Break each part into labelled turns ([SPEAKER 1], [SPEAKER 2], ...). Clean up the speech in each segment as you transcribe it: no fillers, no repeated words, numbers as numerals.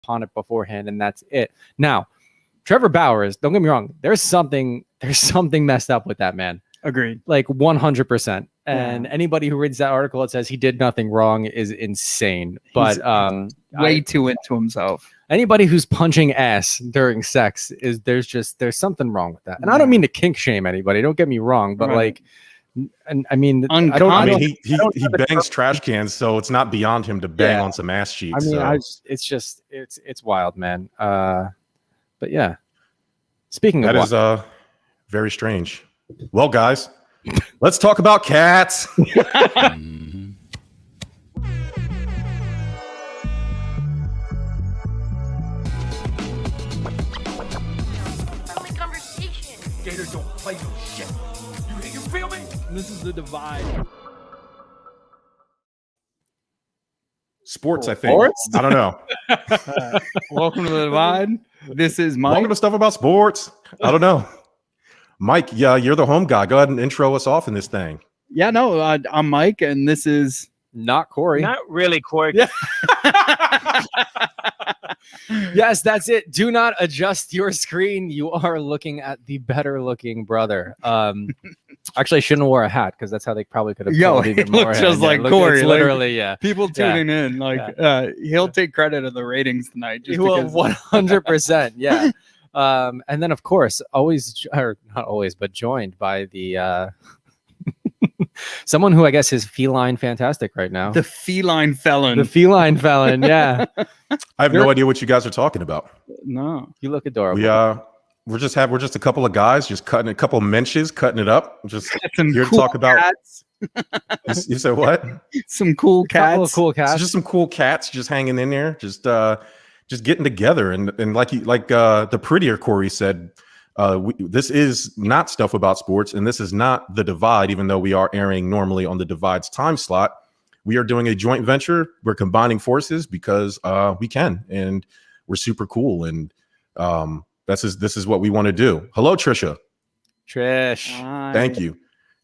[SPEAKER 1] upon it beforehand, and that's it. Now, Trevor Bauer is, don't get me wrong, there's something messed up with that man.
[SPEAKER 2] Agreed.
[SPEAKER 1] Like 100%. And anybody who reads that article that says he did nothing wrong is insane. But
[SPEAKER 2] way too into himself.
[SPEAKER 1] Anybody who's punching ass during sex there's something wrong with that. And I don't mean to kink shame anybody. Don't get me wrong, but like, and I mean,
[SPEAKER 3] he bangs trash cans, so it's not beyond him to bang on some ass cheeks.
[SPEAKER 1] I mean, it's wild, man. But yeah, speaking of
[SPEAKER 3] that is very strange. Well, guys, let's talk about cats.
[SPEAKER 4] Gators don't play no shit. You feel me?
[SPEAKER 2] This is the divide.
[SPEAKER 3] Sports, I think. Sports? I don't know.
[SPEAKER 2] Welcome to the divide. This is Mike.
[SPEAKER 3] Welcome to Stuff About Sports. I don't know. Mike, yeah, you're the home guy. Go ahead and intro us off in this thing.
[SPEAKER 2] Yeah, no, I'm Mike, and this is
[SPEAKER 1] not Corey.
[SPEAKER 5] Not really Corey.
[SPEAKER 1] Yeah. Yes, that's it. Do not adjust your screen. You are looking at the better looking brother. Actually, I shouldn't have wore a hat because that's how they probably could have.
[SPEAKER 2] He looks just like Corey.
[SPEAKER 1] It's literally, yeah.
[SPEAKER 2] People tuning in, like, he'll take credit of the ratings tonight.
[SPEAKER 1] Just because 100%. Yeah. And then, of course, not always, but joined by the someone who I guess is feline fantastic right now.
[SPEAKER 2] The feline felon.
[SPEAKER 1] The feline felon, yeah.
[SPEAKER 3] I have no idea what you guys are talking about.
[SPEAKER 2] No,
[SPEAKER 1] you look adorable.
[SPEAKER 3] We're just a couple of guys just cutting a couple of menches, cutting it up. Just here
[SPEAKER 2] cool
[SPEAKER 3] to talk about
[SPEAKER 2] cats.
[SPEAKER 3] You said what?
[SPEAKER 2] Some cool cats.
[SPEAKER 1] Cool cats.
[SPEAKER 3] So just some cool cats just hanging in there, just getting together. And like the prettier Corey said, this is not Stuff About Sports, and this is not The Divide, even though we are airing normally on The Divide's time slot. We are doing a joint venture. We're combining forces because we can, and we're super cool. And this is what we want to do. Hello, Trish.
[SPEAKER 2] Hi.
[SPEAKER 3] Thank you.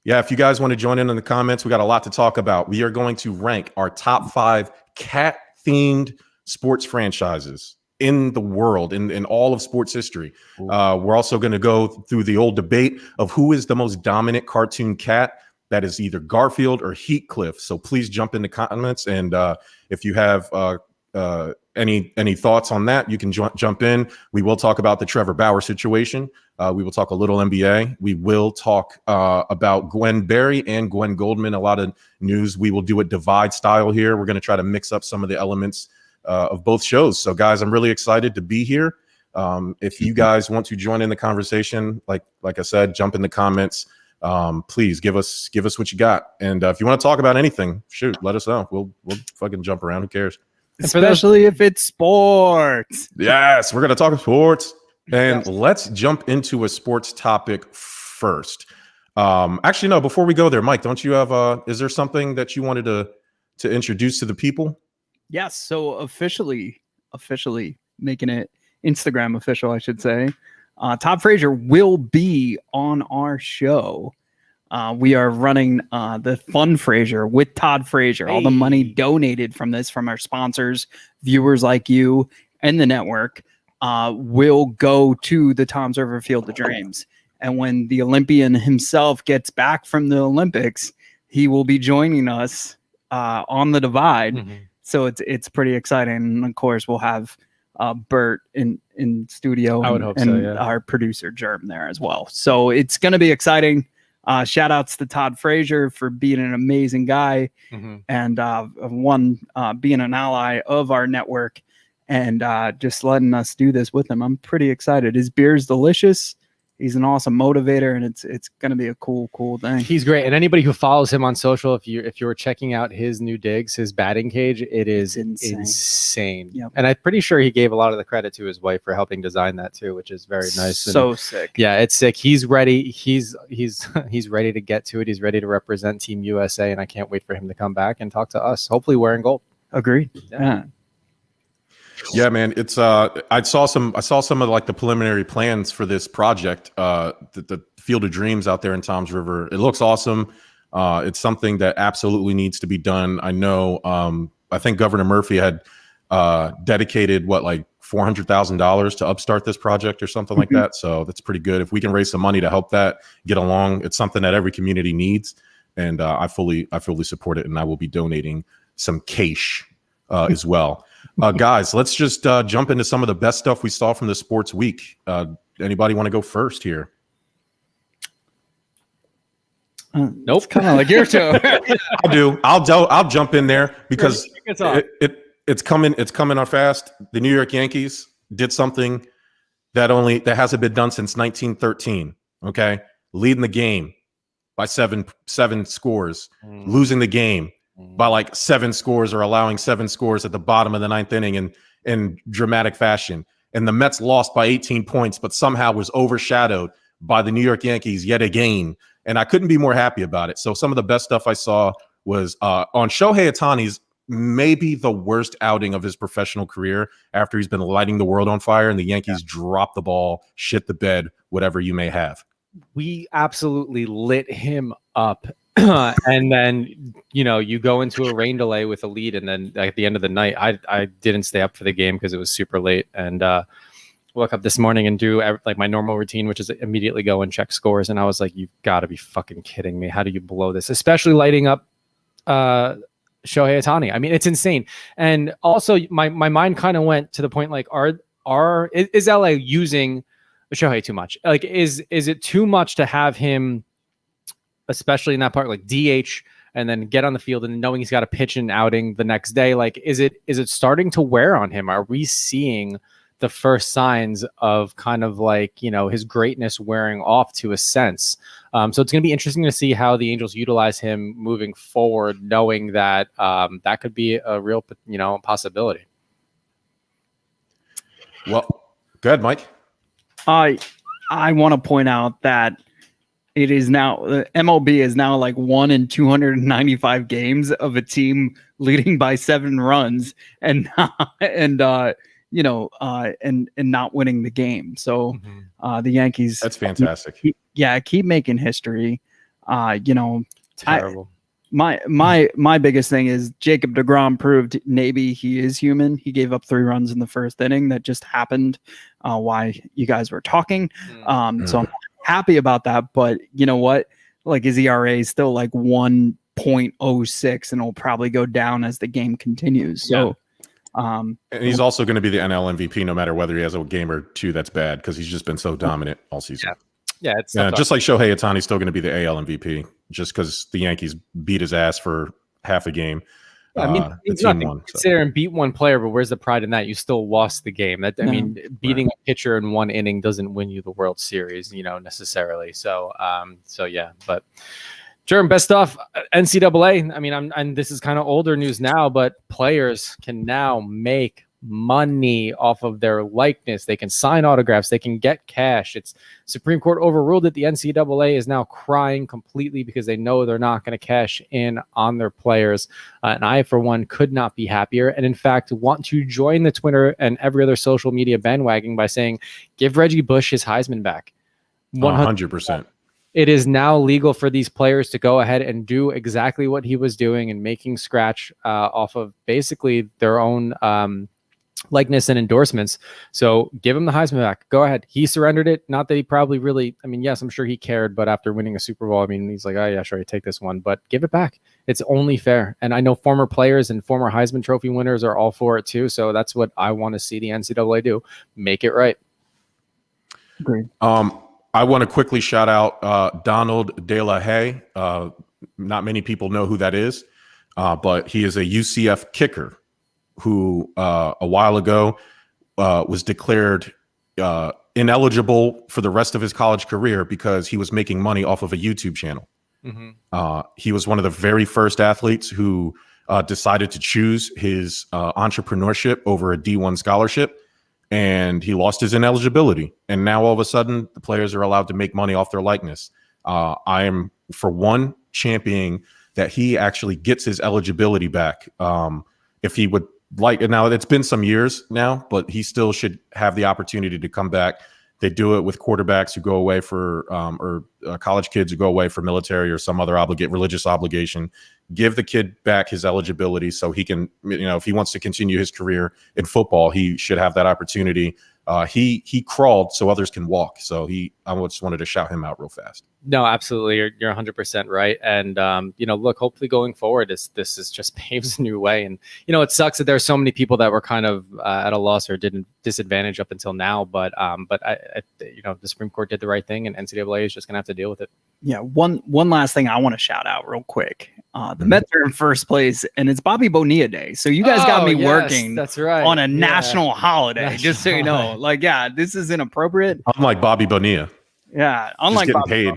[SPEAKER 3] Yeah, if you guys want to join in the comments, we got a lot to talk about. We are going to rank our top 5 cat-themed sports franchises in the world, in all of sports history. We're also going to go through the old debate of who is the most dominant cartoon cat. That is either Garfield or Heatcliff. So please jump in the comments, and if you have any thoughts on that, you can jump in. We will talk about the Trevor Bauer situation. We will talk a little NBA. We will talk about Gwen Berry and Gwen Goldman. A lot of news. We will do it divide style here. We're going to try to mix up some of the elements of both shows. So guys, I'm really excited to be here. If you guys want to join in the conversation, like I said, jump in the comments. Please give us what you got. And if you want to talk about anything, shoot, let us know. We'll fucking jump around. Who cares?
[SPEAKER 2] Especially if it's sports.
[SPEAKER 3] Yes, we're going to talk sports. And let's jump into a sports topic first. Actually, no, before we go there, Mike, don't you have is there something that you wanted to introduce to the people?
[SPEAKER 2] Yes. So officially making it Instagram official, I should say. Todd Frazier will be on our show. We are running the Fun Frazier with Todd Frazier. Hey. All the money donated from our sponsors, viewers like you, and the network will go to the Tom Server Field of Dreams. And when the Olympian himself gets back from the Olympics, he will be joining us on the Divide. Mm-hmm. So it's pretty exciting. And of course, we'll have Bert in studio.
[SPEAKER 1] I would hope
[SPEAKER 2] and
[SPEAKER 1] so, yeah.
[SPEAKER 2] Our producer Jerm there as well. So it's going to be exciting. Shout outs to Todd Frazier for being an amazing guy, mm-hmm. and being an ally of our network, and just letting us do this with him. I'm pretty excited. His beer is delicious. He's an awesome motivator, and it's going to be a cool thing.
[SPEAKER 1] He's great. And anybody who follows him on social, if you're checking out his new digs, his batting cage, it is insane.
[SPEAKER 2] Yep.
[SPEAKER 1] And I'm pretty sure he gave a lot of the credit to his wife for helping design that too, which is very nice.
[SPEAKER 2] So sick.
[SPEAKER 1] Yeah, it's sick. He's ready. He's ready to get to it. He's ready to represent Team USA, and I can't wait for him to come back and talk to us. Hopefully wearing gold.
[SPEAKER 2] Agreed.
[SPEAKER 1] Yeah.
[SPEAKER 3] Yeah, man. It's I saw some of like the preliminary plans for this project, the Field of Dreams out there in Toms River. It looks awesome. It's something that absolutely needs to be done. I know. I think Governor Murphy had dedicated like $400,000 to upstart this project or something like that. So that's pretty good. If we can raise some money to help that get along, it's something that every community needs. And I fully support it. And I will be donating some cash as well. Guys, let's just jump into some of the best stuff we saw from the sports week. Anybody want to go first here?
[SPEAKER 2] Nope. Kind of like your show.
[SPEAKER 3] I'll do. I'll jump in there because it's coming on fast. The New York Yankees did something that hasn't been done since 1913. Okay, leading the game by seven scores, losing the game by like 7 scores or allowing 7 scores at the bottom of the 9th inning in dramatic fashion. And the Mets lost by 18 points, but somehow was overshadowed by the New York Yankees yet again. And I couldn't be more happy about it. So some of the best stuff I saw was on Shohei Ohtani's maybe the worst outing of his professional career after he's been lighting the world on fire and the Yankees dropped the ball, shit the bed, whatever you may have.
[SPEAKER 1] We absolutely lit him up. And then, you go into a rain delay with a lead. And then at the end of the night, I didn't stay up for the game because it was super late. And woke up this morning and do like my normal routine, which is immediately go and check scores. And I was like, you've got to be fucking kidding me. How do you blow this? Especially lighting up Shohei Ohtani. I mean, it's insane. And also my mind kind of went to the point like, is LA using Shohei too much? Like, is it too much to have him, especially in that part, like DH and then get on the field and knowing he's got a pitch and outing the next day? Like, is it starting to wear on him? Are we seeing the first signs of kind of like, his greatness wearing off to a sense? So it's going to be interesting to see how the Angels utilize him moving forward, knowing that that could be a real, possibility.
[SPEAKER 3] Well, go ahead, Mike.
[SPEAKER 2] I want to point out that it is now MLB is now like 1 in 295 games of a team leading by 7 runs and not winning the game. So the Yankees,
[SPEAKER 3] that's fantastic.
[SPEAKER 2] Keep making history.
[SPEAKER 1] Terrible.
[SPEAKER 2] My biggest thing is Jacob deGrom proved maybe he is human. He gave up 3 runs in the first inning. That just happened while you guys were talking. So I'm happy about that. But you know what? Like his ERA is still like 1.06 and it'll probably go down as the game continues. So
[SPEAKER 3] and he's also going to be the NL MVP no matter whether he has a game or 2 that's bad because he's just been so dominant all season.
[SPEAKER 1] It's
[SPEAKER 3] just like Shohei Ohtani's still going to be the AL MVP just because the Yankees beat his ass for half a game.
[SPEAKER 1] I mean, it's not to sit there and beat one player, but where's the pride in that? You still lost the game. Beating a pitcher in 1 inning doesn't win you the World Series, necessarily. So, but Jerm, best stuff. NCAA. I mean, and this is kind of older news now, but players can now make money off of their likeness. They can sign autographs. They can get cash. It's Supreme Court overruled it. The NCAA is now crying completely because they know they're not going to cash in on their players. And I, for one, could not be happier. And in fact, want to join the Twitter and every other social media bandwagon by saying, give Reggie Bush his Heisman back.
[SPEAKER 3] 100%.
[SPEAKER 1] It is now legal for these players to go ahead and do exactly what he was doing and making scratch off of basically their own likeness and endorsements. So give him the Heisman back. Go ahead. He surrendered it. Not that he probably really, yes, I'm sure he cared, but after winning a Super Bowl, he's like, oh yeah, sure, I take this one, but give it back. It's only fair. And I know former players and former Heisman Trophy winners are all for it too. So that's what I want to see the NCAA do. Make it right.
[SPEAKER 2] Agreed.
[SPEAKER 3] I want to quickly shout out Donald De La Haye. Not many people know who that is, but he is a UCF kicker who a while ago was declared ineligible for the rest of his college career because he was making money off of a YouTube channel. He was one of the very first athletes who decided to choose his entrepreneurship over a D1 scholarship, and he lost his ineligibility. And now all of a sudden, the players are allowed to make money off their likeness. I am, for one, championing that he actually gets his eligibility back. If he would like, now it's been some years now, but he still should have the opportunity to come back They do it with quarterbacks who go away for or college kids who go away for military or some other religious obligation. Give the kid back his eligibility so he can, if he wants to continue his career in football, he should have that opportunity. He crawled so others can walk. So I just wanted to shout him out real fast.
[SPEAKER 1] No, absolutely. You're 100% right. And, look, hopefully going forward, this is just paves a new way. And, it sucks that there's so many people that were kind of at a loss or didn't disadvantage up until now. But the Supreme Court did the right thing, and NCAA is just going to have to deal with it.
[SPEAKER 2] Yeah. One last thing I want to shout out real quick. The Mets are in first place, and it's Bobby Bonilla Day. So you guys got me working
[SPEAKER 1] that's right.
[SPEAKER 2] on a national holiday, just so you know. This is inappropriate.
[SPEAKER 3] Unlike Bobby Bonilla.
[SPEAKER 2] Yeah, unlike
[SPEAKER 3] getting
[SPEAKER 2] Bobby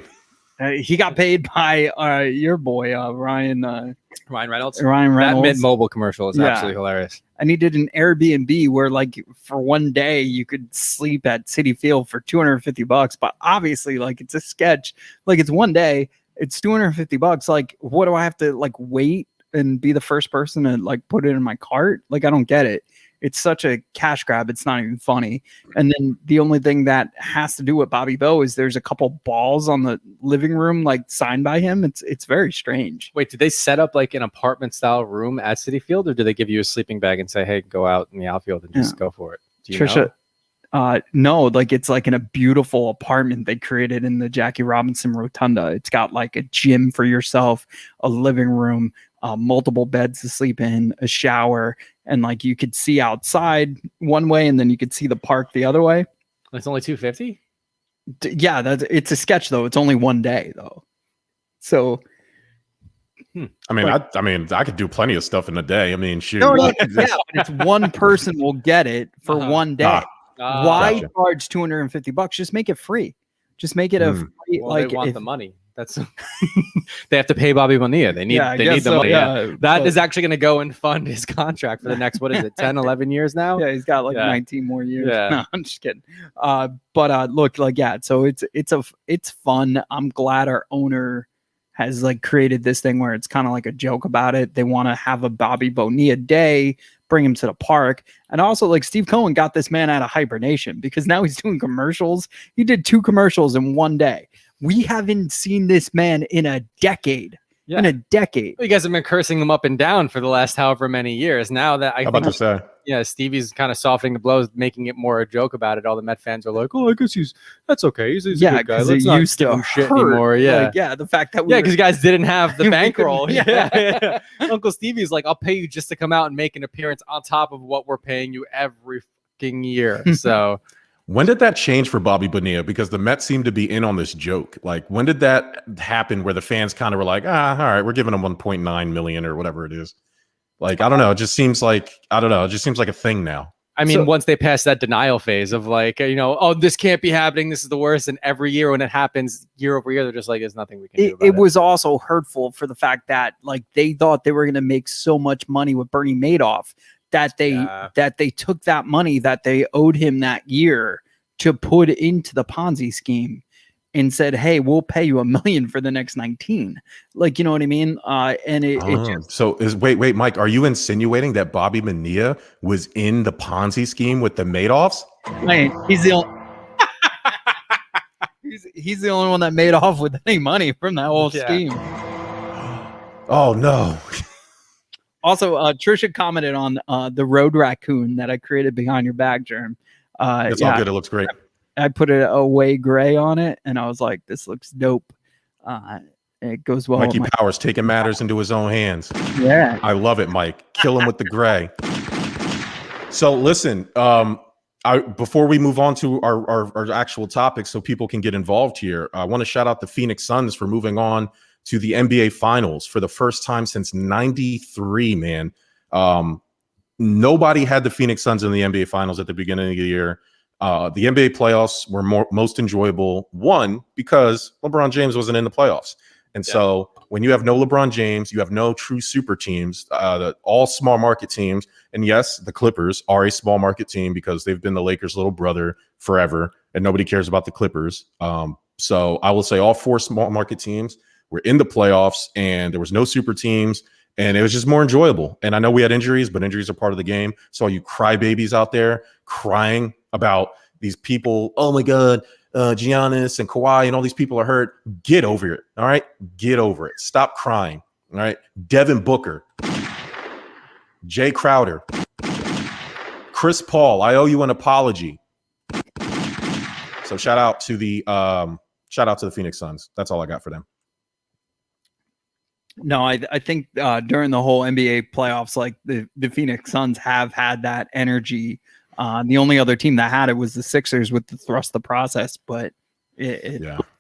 [SPEAKER 3] paid.
[SPEAKER 2] He got paid by your boy, Ryan
[SPEAKER 1] Reynolds.
[SPEAKER 2] Ryan Reynolds.
[SPEAKER 1] That Mint Mobile commercial is absolutely hilarious.
[SPEAKER 2] And he did an Airbnb where, for one day, you could sleep at Citi Field for $250. But obviously, it's a sketch. It's one day. It's $250. What do I have to wait and be the first person to put it in my cart? I don't get it. It's such a cash grab. It's not even funny. And then the only thing that has to do with Bobby Bo is there's a couple balls on the living room, signed by him. It's very strange.
[SPEAKER 1] Wait, did they set up an apartment style room at Citi Field, or did they give you a sleeping bag and say, hey, go out in the outfield and just go for it? Do you know?
[SPEAKER 2] No, it's in a beautiful apartment they created in the Jackie Robinson Rotunda. It's got a gym for yourself, a living room, multiple beds to sleep in, a shower, and you could see outside one way and then you could see the park the other way.
[SPEAKER 1] It's only $250?
[SPEAKER 2] Yeah, it's a sketch though. It's only one day though. So
[SPEAKER 3] I could do plenty of stuff in a day. Shoot.
[SPEAKER 2] No, but it's one person will get it for one day. Why charge $250? Just make it free. Just make it a free.
[SPEAKER 1] They want the money. That's they have to pay Bobby Bonilla. They need the money. Yeah. That is actually going to go and fund his contract for the next 10, 11 years now.
[SPEAKER 2] Yeah, he's got 19 more years. Yeah. No, I'm just kidding. Look, so it's fun. I'm glad our owner has created this thing where it's kind of a joke about it. They want to have a Bobby Bonilla day, bring him to the park. And also Steve Cohen got this man out of hibernation because now he's doing commercials. He did 2 commercials in one day. We haven't seen this man in a decade. Yeah. In a decade.
[SPEAKER 1] You guys have been cursing him up and down for the last however many years. Now that Stevie's kind of softening the blows, making it more a joke about it. All the Met fans are like, "Oh, I guess that's okay. He's a good guy. Let's not give him shit anymore." Yeah,
[SPEAKER 2] the fact that
[SPEAKER 1] because you guys didn't have the bankroll. Yeah. Uncle Stevie's like, "I'll pay you just to come out and make an appearance on top of what we're paying you every fucking year." So.
[SPEAKER 3] When did that change for Bobby Bonilla? Because the Mets seem to be in on this joke. When did that happen where the fans kind of were like, all right, we're giving him 1.9 million or whatever it is. I don't know. It just seems like a thing now.
[SPEAKER 1] Once they pass that denial phase of oh, this can't be happening. This is the worst. And every year when it happens year over year, they're just there's nothing we can do about it.
[SPEAKER 2] It was also hurtful for the fact that they thought they were going to make so much money with Bernie Madoff that they took that money that they owed him that year to put into the Ponzi scheme and said, hey, we'll pay you $1 million for the next 19. You know what I mean?
[SPEAKER 3] Wait, Mike, are you insinuating that Bobby Bonilla was in the Ponzi scheme with the Madoffs?
[SPEAKER 2] Man, he's the only he's the only one that made off with any money from that whole scheme.
[SPEAKER 3] Oh no.
[SPEAKER 2] Also, Trisha commented on the road raccoon that I created behind your back, Jerm.
[SPEAKER 3] It's all good. It looks great.
[SPEAKER 2] I put it away gray on it, and I was like, "This looks dope." It goes well.
[SPEAKER 3] Mikey Powers taking matters into his own hands.
[SPEAKER 2] Yeah,
[SPEAKER 3] I love it, Mike. Kill him with the gray. So listen, before we move on to our actual topics, so people can get involved here, I want to shout out the Phoenix Suns for moving on to the NBA Finals for the first time since '93. Man, nobody had the Phoenix Suns in the NBA Finals at the beginning of the year. The NBA playoffs were most enjoyable, one, because LeBron James wasn't in the playoffs. And so when you have no LeBron James, you have no true super teams, all small market teams. And yes, the Clippers are a small market team because they've been the Lakers' little brother forever, and nobody cares about the Clippers. So I will say all 4 small market teams were in the playoffs, and there was no super teams. And it was just more enjoyable. And I know we had injuries, but injuries are part of the game. So all you crybabies out there crying about these people, oh my God, Giannis and Kawhi and all these people are hurt. Get over it. All right. Get over it. Stop crying. All right. Devin Booker, Jay Crowder, Chris Paul. I owe you an apology. So shout out to the Phoenix Suns. That's all I got for them.
[SPEAKER 2] No, I think during the whole NBA playoffs, like the Phoenix Suns have had that energy. The only other team that had it was the Sixers with the thrust the process, but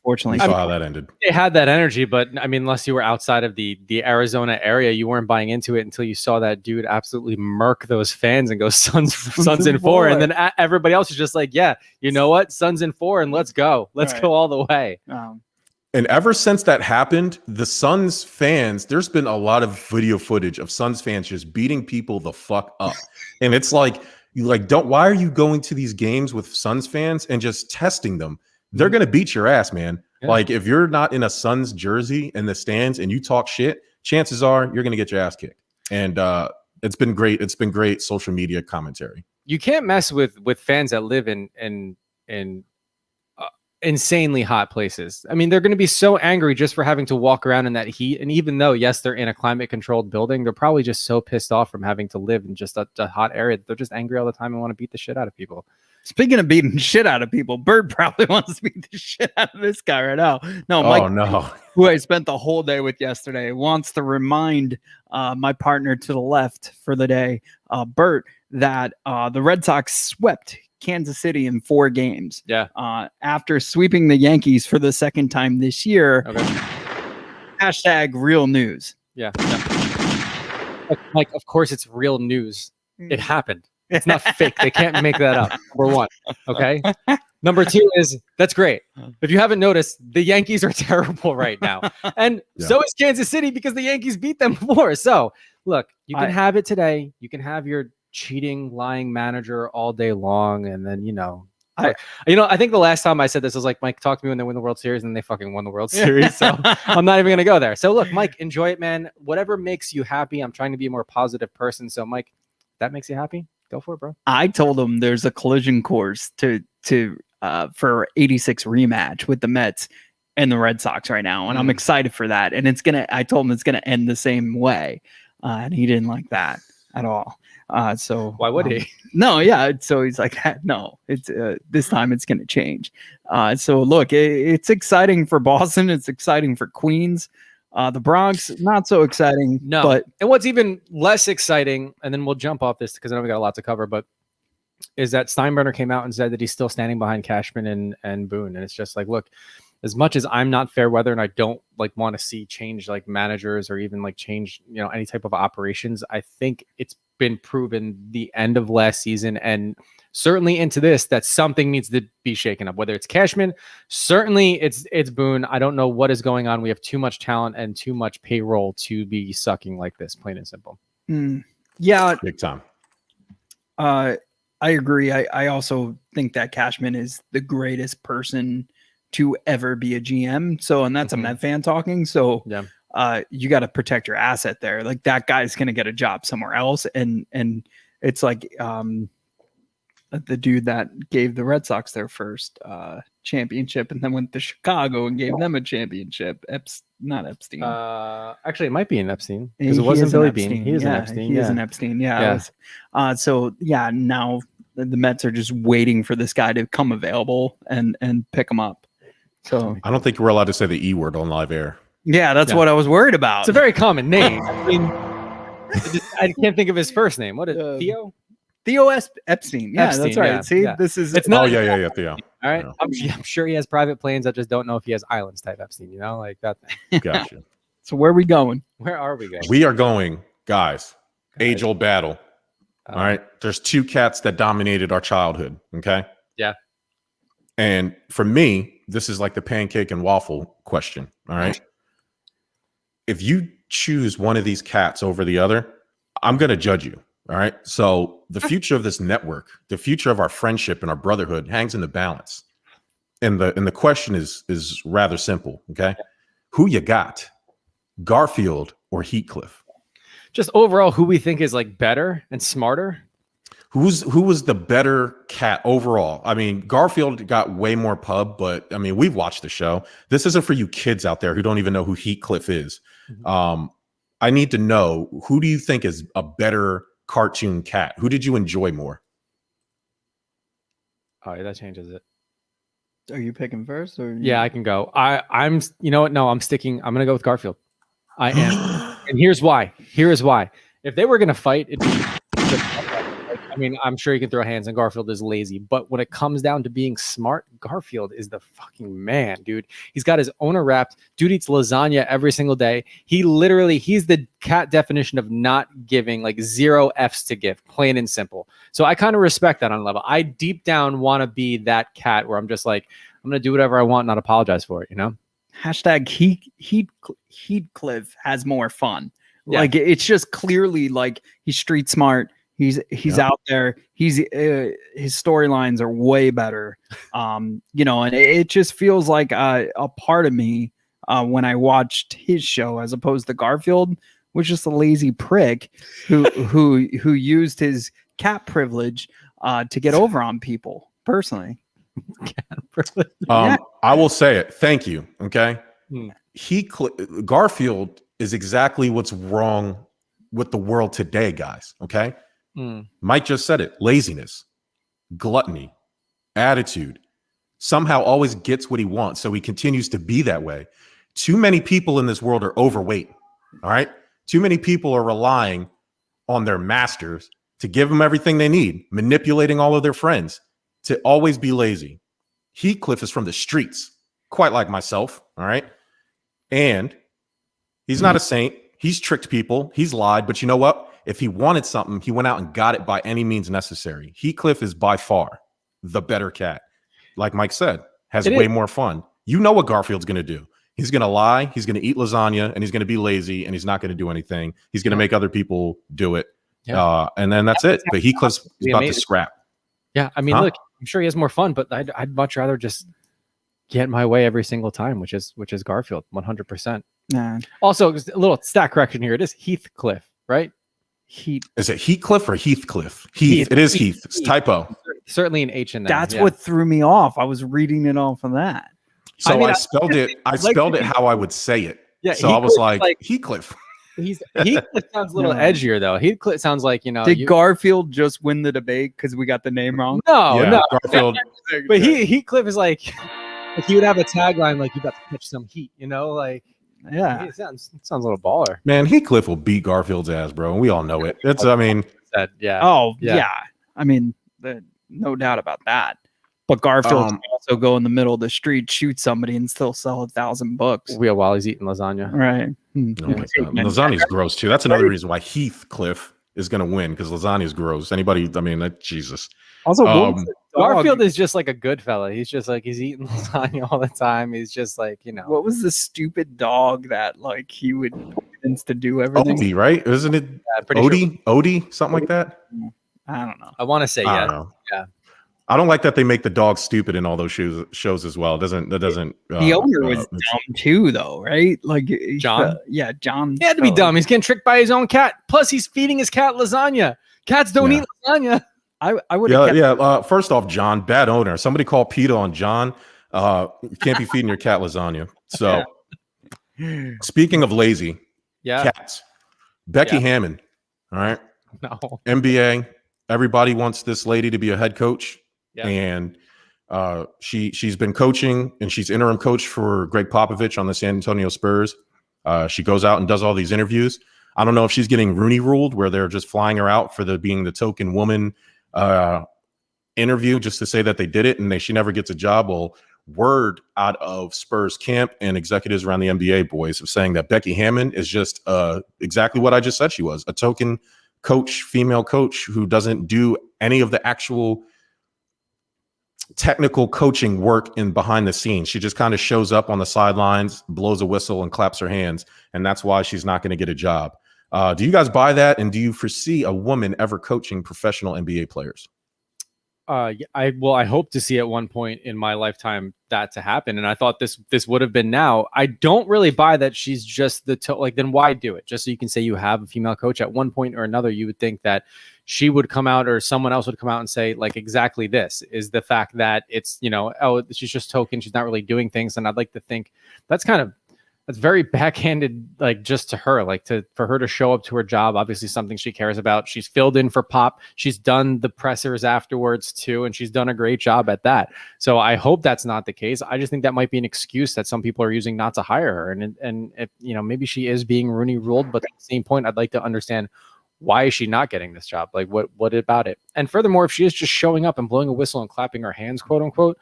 [SPEAKER 2] fortunately,
[SPEAKER 3] we saw how that ended.
[SPEAKER 1] They had that energy, but I mean, unless you were outside of the Arizona area, you weren't buying into it until you saw that dude absolutely murk those fans and go Suns in 4, and then everybody else is just like, yeah, you know what, Suns in 4, and let's go go all the way.
[SPEAKER 3] And ever since that happened, the Suns fans, there's been a lot of video footage of Suns fans just beating people the fuck up. And it's like, why are you going to these games with Suns fans and just testing them? They're going to beat your ass, man. Yeah. Like, if you're not in a Suns jersey in the stands and you talk shit, chances are you're going to get your ass kicked. And it's been great. It's been great social media commentary.
[SPEAKER 1] You can't mess with fans that live in insanely hot places. I mean, they're going to be so angry just for having to walk around in that heat. And even though, yes, they're in a climate controlled building, they're probably just so pissed off from having to live in just a hot area. They're just angry all the time and want to beat the shit out of people.
[SPEAKER 2] Speaking of beating shit out of people, Bert probably wants to beat the shit out of this guy right now. No, Mike, who I spent the whole day with yesterday, wants to remind my partner to the left for the day, Bert, that the Red Sox swept Kansas City in 4 games.
[SPEAKER 1] Yeah.
[SPEAKER 2] After sweeping the Yankees for the second time this year.
[SPEAKER 1] Okay.
[SPEAKER 2] Hashtag real news.
[SPEAKER 1] Yeah. Like, of course it's real news. It happened. It's not fake. They can't make that up. Number 1. Okay. Number 2 is that's great. If you haven't noticed, the Yankees are terrible right now. And so is Kansas City because the Yankees beat them before. So look, you can have it today. You can have your cheating, lying manager all day long. And then, I think the last time I said this was like, Mike, talk to me when they win the World Series, and they fucking won the World Series. So I'm not even going to go there. So look, Mike, enjoy it, man. Whatever makes you happy. I'm trying to be a more positive person. So Mike, if that makes you happy, go for it, bro. I
[SPEAKER 2] told him there's a collision course for 86 rematch with the Mets and the Red Sox right now. And I'm excited for that. And I told him it's going to end the same way. And he didn't like that at all. So
[SPEAKER 1] why would he?
[SPEAKER 2] No, yeah. So he's like, no, it's this time it's going to change. So look, it's exciting for Boston. It's exciting for Queens. The Bronx, not so exciting.
[SPEAKER 1] No,
[SPEAKER 2] but
[SPEAKER 1] and what's even less exciting, and then we'll jump off this because I know we got a lot to cover, but is that Steinbrenner came out and said that he's still standing behind Cashman and Boone. And it's just like, look, as much as I'm not fair weather and I don't want to see change like managers or even change, any type of operations, I think it's been proven the end of last season and certainly into this that something needs to be shaken up, whether it's Cashman, certainly it's Boone. I don't know what is going on. We have too much talent and too much payroll to be sucking like this, plain and simple.
[SPEAKER 2] Yeah.
[SPEAKER 3] Big time.
[SPEAKER 2] I agree. I also think that Cashman is the greatest person to ever be a GM. So, and that's a Met fan talking. So you got to protect your asset there. Like that guy's going to get a job somewhere else. And it's like the dude that gave the Red Sox their first championship and then went to Chicago and gave them a championship. Not Epstein.
[SPEAKER 1] Actually, it might be an Epstein because it wasn't Billy Bean. He is an Epstein.
[SPEAKER 2] He is an Epstein. Yeah. So now the Mets are just waiting for this guy to come available and pick him up. So
[SPEAKER 3] I don't think we're allowed to say the E word on live air.
[SPEAKER 2] Yeah, that's what I was worried about.
[SPEAKER 1] It's a very common name. I mean, I can't think of his first name. What is Theo?
[SPEAKER 2] Theo Epstein. Yeah, Epstein, that's right.
[SPEAKER 1] Yeah,
[SPEAKER 2] See, this is. It's not.
[SPEAKER 3] Oh yeah, Theo.
[SPEAKER 1] All right, yeah. I'm sure he has private planes. I just don't know if he has islands type Epstein. Like that.
[SPEAKER 3] Gotcha.
[SPEAKER 2] So where are we going?
[SPEAKER 1] Where are we going?
[SPEAKER 3] We are going, guys. Age-old battle. All right. There's 2 cats that dominated our childhood. Okay.
[SPEAKER 1] Yeah.
[SPEAKER 3] And for me, this is like the pancake and waffle question. All right. If you choose one of these cats over the other, I'm going to judge you. All right. So the future of this network, the future of our friendship and our brotherhood hangs in the balance. And the question is rather simple. Okay. Who you got? Garfield or Heatcliff?
[SPEAKER 1] Just overall, who we think is better and smarter.
[SPEAKER 3] who was the better cat overall? I mean, Garfield got way more pub, but I mean, we've watched the show. This isn't for you kids out there who don't even know who Heathcliff is. I need to know, who do you think is a better cartoon cat? Who did you enjoy more?
[SPEAKER 1] Oh, yeah, that changes it.
[SPEAKER 2] Are you picking first? Or
[SPEAKER 1] Yeah, I can go. I'm. You know what? No, I'm sticking. I'm gonna go with Garfield. I am, and here's why. Here is why. If they were gonna fight, I mean, I'm sure you can throw hands, and Garfield is lazy. But when it comes down to being smart, Garfield is the fucking man, dude. He's got his owner wrapped. Dude eats lasagna every single day. He's the cat definition of not giving, like 0 F's to give, plain and simple. So I kind of respect that on a level. I deep down want to be that cat where I'm just like, I'm going to do whatever I want, not apologize for it, you know?
[SPEAKER 2] Hashtag Heathcliff has more fun.
[SPEAKER 1] Yeah.
[SPEAKER 2] Like, it's just clearly like he's street smart. He's out there. His storylines are way better. You know, and it just feels like a part of me when I watched his show, as opposed to Garfield, was just a lazy prick who used his cat privilege to get over on people. Personally,
[SPEAKER 3] I will say it. Thank you. Okay, Garfield is exactly what's wrong with the world today, guys. Okay. Mike just said it. Laziness, gluttony, attitude, somehow always gets what he wants. So he continues to be that way. Too many people in this world are overweight. All right. Too many people are relying on their masters to give them everything they need, manipulating all of their friends to always be lazy. Heathcliff is from the streets, quite like myself. All right. And he's not a saint. He's tricked people. He's lied. But you know what? If he wanted something, he went out and got it by any means necessary. Heathcliff is by far the better cat. Like Mike said, has way more fun. You know what Garfield's going to do. He's going to lie. He's going to eat lasagna, and he's going to be lazy, and he's not going to do anything. He's going to make other people do it. And then that's it. But Heathcliff's about to scrap.
[SPEAKER 1] Yeah. I mean, look, I'm sure he has more fun, but I'd much rather just get my way every single time, which is Garfield, 100%.
[SPEAKER 2] Nah.
[SPEAKER 1] Also, a little stat correction here. It is Heathcliff, right?
[SPEAKER 3] Is it Heathcliff or Heathcliff? Heath. It is Heath. It's typo.
[SPEAKER 1] Certainly an H in there.
[SPEAKER 2] That's what threw me off. I was reading it off of that.
[SPEAKER 3] So I spelled it. I spelled it how I would say it.
[SPEAKER 1] Yeah.
[SPEAKER 3] So I was like Heathcliff.
[SPEAKER 1] Heathcliff sounds a little edgier though. Heathcliff sounds like, you know.
[SPEAKER 2] Did Garfield just win the debate because we got the name wrong?
[SPEAKER 1] No.
[SPEAKER 3] Garfield.
[SPEAKER 1] But Heathcliff is like he would have a tagline like, "You got to catch some heat," you know, like.
[SPEAKER 2] Yeah,
[SPEAKER 1] it sounds a little baller.
[SPEAKER 3] Man, Heathcliff will beat Garfield's ass, bro. And we all know it. It's, I mean,
[SPEAKER 1] yeah.
[SPEAKER 2] Oh, yeah. I mean, no doubt about that. But Garfield can also go in the middle of the street, shoot somebody, and still sell 1,000 books.
[SPEAKER 1] While he's eating lasagna.
[SPEAKER 2] Right.
[SPEAKER 3] Oh my God. Lasagna's gross too. That's another reason why Heathcliff is going to win, because lasagna is gross. Anybody, I mean, Jesus.
[SPEAKER 2] Also,
[SPEAKER 1] Garfield is just like a good fella. He's just like, he's eating lasagna all the time. He's just like, you know.
[SPEAKER 2] What was the stupid dog that like he would convince to do everything?
[SPEAKER 3] Odie, right? Isn't it Odie? Sure. Odie? Something like that?
[SPEAKER 2] I don't know.
[SPEAKER 1] I want to say yes.
[SPEAKER 3] Yeah. I don't like that they make the dog stupid in all those shows as well. That doesn't.
[SPEAKER 2] The owner was dumb too, though, right? Like
[SPEAKER 1] John.
[SPEAKER 2] John.
[SPEAKER 1] He had to be dumb. He's getting tricked by his own cat. Plus, he's feeding his cat lasagna. Cats don't eat lasagna.
[SPEAKER 2] I would.
[SPEAKER 3] First off, John, bad owner. Somebody call PETA on John. You can't be feeding your cat lasagna. So, speaking of lazy cats, Becky Hammond. All right.
[SPEAKER 1] No.
[SPEAKER 3] NBA. Everybody wants this lady to be a head coach.
[SPEAKER 1] Yeah.
[SPEAKER 3] And she's been coaching, and she's interim coach for Greg Popovich on the San Antonio Spurs. She goes out and does all these interviews. I don't know if she's getting Rooney ruled, where they're just flying her out for being the token woman interview, just to say that they did it, and she never gets a job. Well, word out of Spurs camp and executives around the NBA, boys, of saying that Becky Hammond is just exactly what I just said she was, a token coach, female coach who doesn't do any of the actual technical coaching work in behind the scenes. She just kind of shows up on the sidelines, blows a whistle, and claps her hands, and that's why she's not going to get a job. Do you guys buy that? And do you foresee a woman ever coaching professional NBA players?
[SPEAKER 1] I hope to see at one point in my lifetime that to happen, and I thought this would have been now. I don't really buy that she's just like, then why do it? Just so you can say you have a female coach. At one point or another, you would think that she would come out or someone else would come out and say, like, exactly this is the fact that it's, oh, she's just token, she's not really doing things. And I'd like to think that's very backhanded, like, just to her, like, for her to show up to her job, obviously something she cares about. She's filled in for Pop. She's done the pressers afterwards too, and she's done a great job at that. So I hope that's not the case. I just think that might be an excuse that some people are using not to hire her. And if, maybe she is being Rooney ruled, but at the same point, I'd like to understand, why is she not getting this job? Like, what about it? And furthermore, if she is just showing up and blowing a whistle and clapping her hands, quote unquote,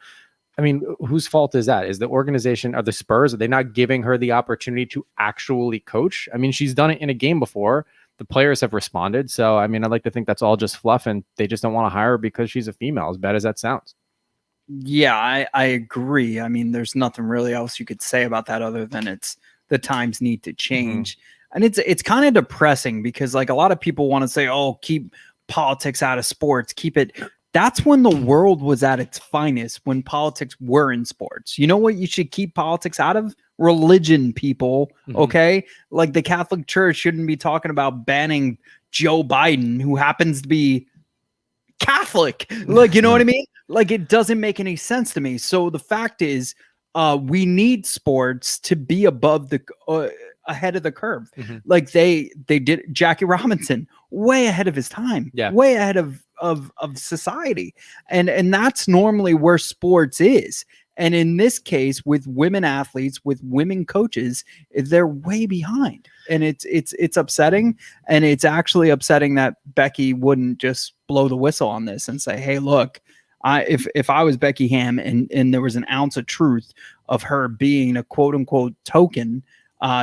[SPEAKER 1] I mean, whose fault is that? Is the organization, are the Spurs, are they not giving her the opportunity to actually coach? I mean, she's done it in a game before. The players have responded. So, I mean, I'd like to think that's all just fluff, and they just don't want to hire her because she's a female, as bad as that sounds.
[SPEAKER 2] Yeah, I agree. I mean, there's nothing really else you could say about that other than it's the times need to change. And it's kind of depressing because, like, a lot of people want to say, oh, keep politics out of sports, keep it. That's when the world was at its finest, when politics were in sports. You know what you should keep politics out of? Religion, people. Okay? Like, the Catholic Church shouldn't be talking about banning Joe Biden, who happens to be Catholic. Like, you know what I mean? Like, it doesn't make any sense to me. So the fact is, we need sports to be above the ahead of the curve. Like they did Jackie Robinson, way ahead of his time, way ahead of society. And that's normally where sports is. And in this case, with women athletes, with women coaches, they're way behind. And it's upsetting. And it's actually upsetting that Becky wouldn't just blow the whistle on this and say, hey, look, if I was Becky Hamm and there was an ounce of truth of her being a quote unquote token,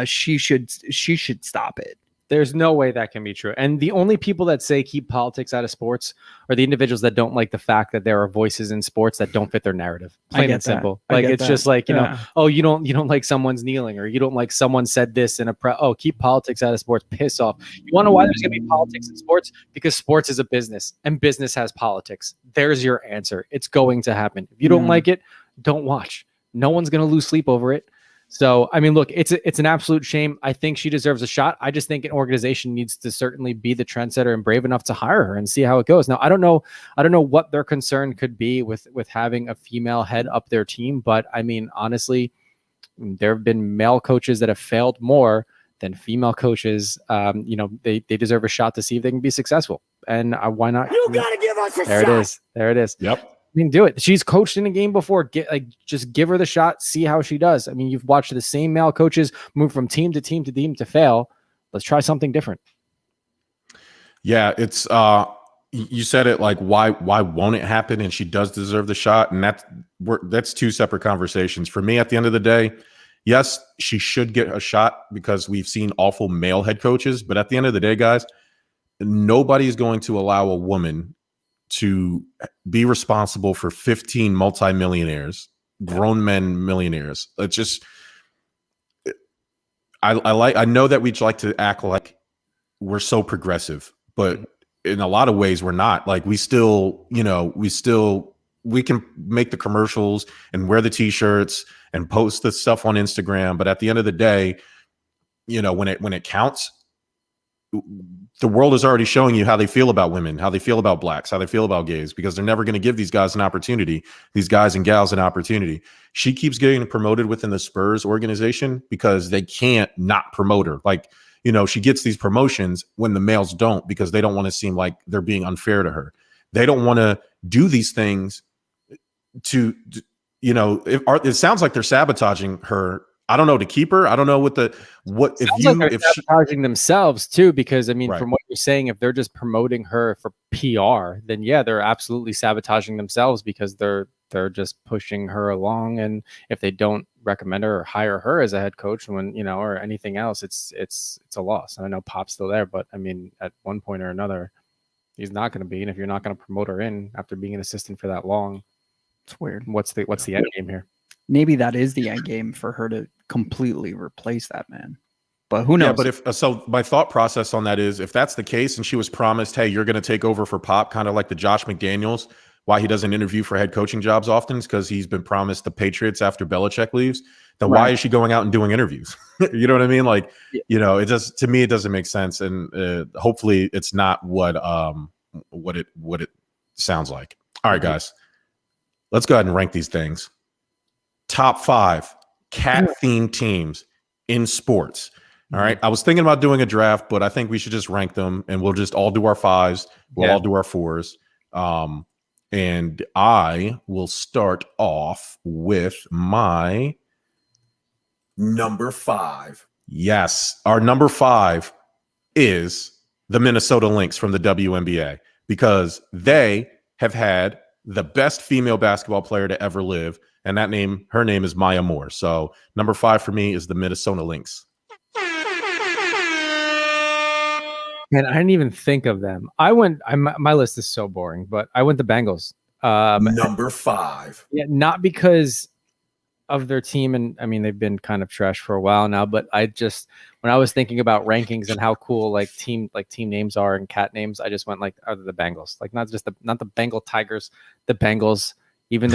[SPEAKER 2] she should stop it.
[SPEAKER 1] There's no way that can be true. And the only people that say keep politics out of sports are the individuals that don't like the fact that there are voices in sports that don't fit their narrative. Plain and simple. Like, it's just like, you know, oh, you don't like someone's kneeling, or you don't like someone said this in a keep politics out of sports. Piss off. You want to know why there's going to be politics in sports? Because sports is a business, and business has politics. There's your answer. It's going to happen. If you don't like it, don't watch. No one's going to lose sleep over it. So, I mean, look, it's an absolute shame. I think she deserves a shot. I just think an organization needs to certainly be the trendsetter and brave enough to hire her and see how it goes. Now, I don't know what their concern could be with having a female head up their team, but I mean, honestly, there have been male coaches that have failed more than female coaches. They deserve a shot to see if they can be successful. And why not? You gotta give us a shot. There it is.
[SPEAKER 3] Yep.
[SPEAKER 1] I mean, do it. She's coached in a game before. Just give her the shot. See how she does. I mean, you've watched the same male coaches move from team to team to team to fail. Let's try something different.
[SPEAKER 3] Yeah, it's you said it, like, why won't it happen? And she does deserve the shot. And that's two separate conversations. For me, at the end of the day, yes, she should get a shot because we've seen awful male head coaches. But at the end of the day, guys, nobody is going to allow a woman to be responsible for 15 multimillionaires, grown men millionaires. It's just, I know that we like to act like we're so progressive, but in a lot of ways we're not. Like, we can make the commercials and wear the t-shirts and post the stuff on Instagram, but at the end of the day, when it counts, the world is already showing you how they feel about women, how they feel about blacks, how they feel about gays, because they're never going to give these guys an opportunity, these guys and gals an opportunity. She keeps getting promoted within the Spurs organization because they can't not promote her. Like, she gets these promotions when the males don't, because they don't want to seem like they're being unfair to her. They don't want to do these things it sounds like they're sabotaging her. I don't know, to keep her. I don't know if
[SPEAKER 1] sabotaging themselves too, because I mean, from what you're saying, if they're just promoting her for PR, then yeah, they're absolutely sabotaging themselves, because they're just pushing her along. And if they don't recommend her or hire her as a head coach, or anything else, it's a loss. And I know Pop's still there, but I mean, at one point or another, he's not going to be. And if you're not going to promote her in after being an assistant for that long, it's weird. What's the end game here?
[SPEAKER 2] Maybe that is the end game for her to completely replace that man. But who knows?
[SPEAKER 3] Yeah, but my thought process on that is, if that's the case and she was promised, hey, you're going to take over for Pop, kind of like the Josh McDaniels, why he doesn't interview for head coaching jobs often is because he's been promised the Patriots after Belichick leaves. Then why is she going out and doing interviews? You know what I mean? Like, it just, to me, it doesn't make sense. And hopefully it's not what it sounds like. All right, guys, let's go ahead and rank these things. Top 5 cat-themed teams in sports. All right. I was thinking about doing a draft, but I think we should just rank them and we'll just all do our 5s. We'll all do our 4s. And I will start off with my
[SPEAKER 4] Number 5.
[SPEAKER 3] Yes. Our number 5 is the Minnesota Lynx from the WNBA because they have had the best female basketball player to ever live. And her name is Maya Moore. So number 5 for me is the Minnesota Lynx.
[SPEAKER 1] Man, I didn't even think of them. My list is so boring, but I went the Bengals.
[SPEAKER 4] Number 5.
[SPEAKER 1] Yeah, not because of their team, and I mean they've been kind of trash for a while now. But when I was thinking about rankings and how cool team names are and cat names, I just went the Bengals, not the Bengal Tigers, the Bengals. Even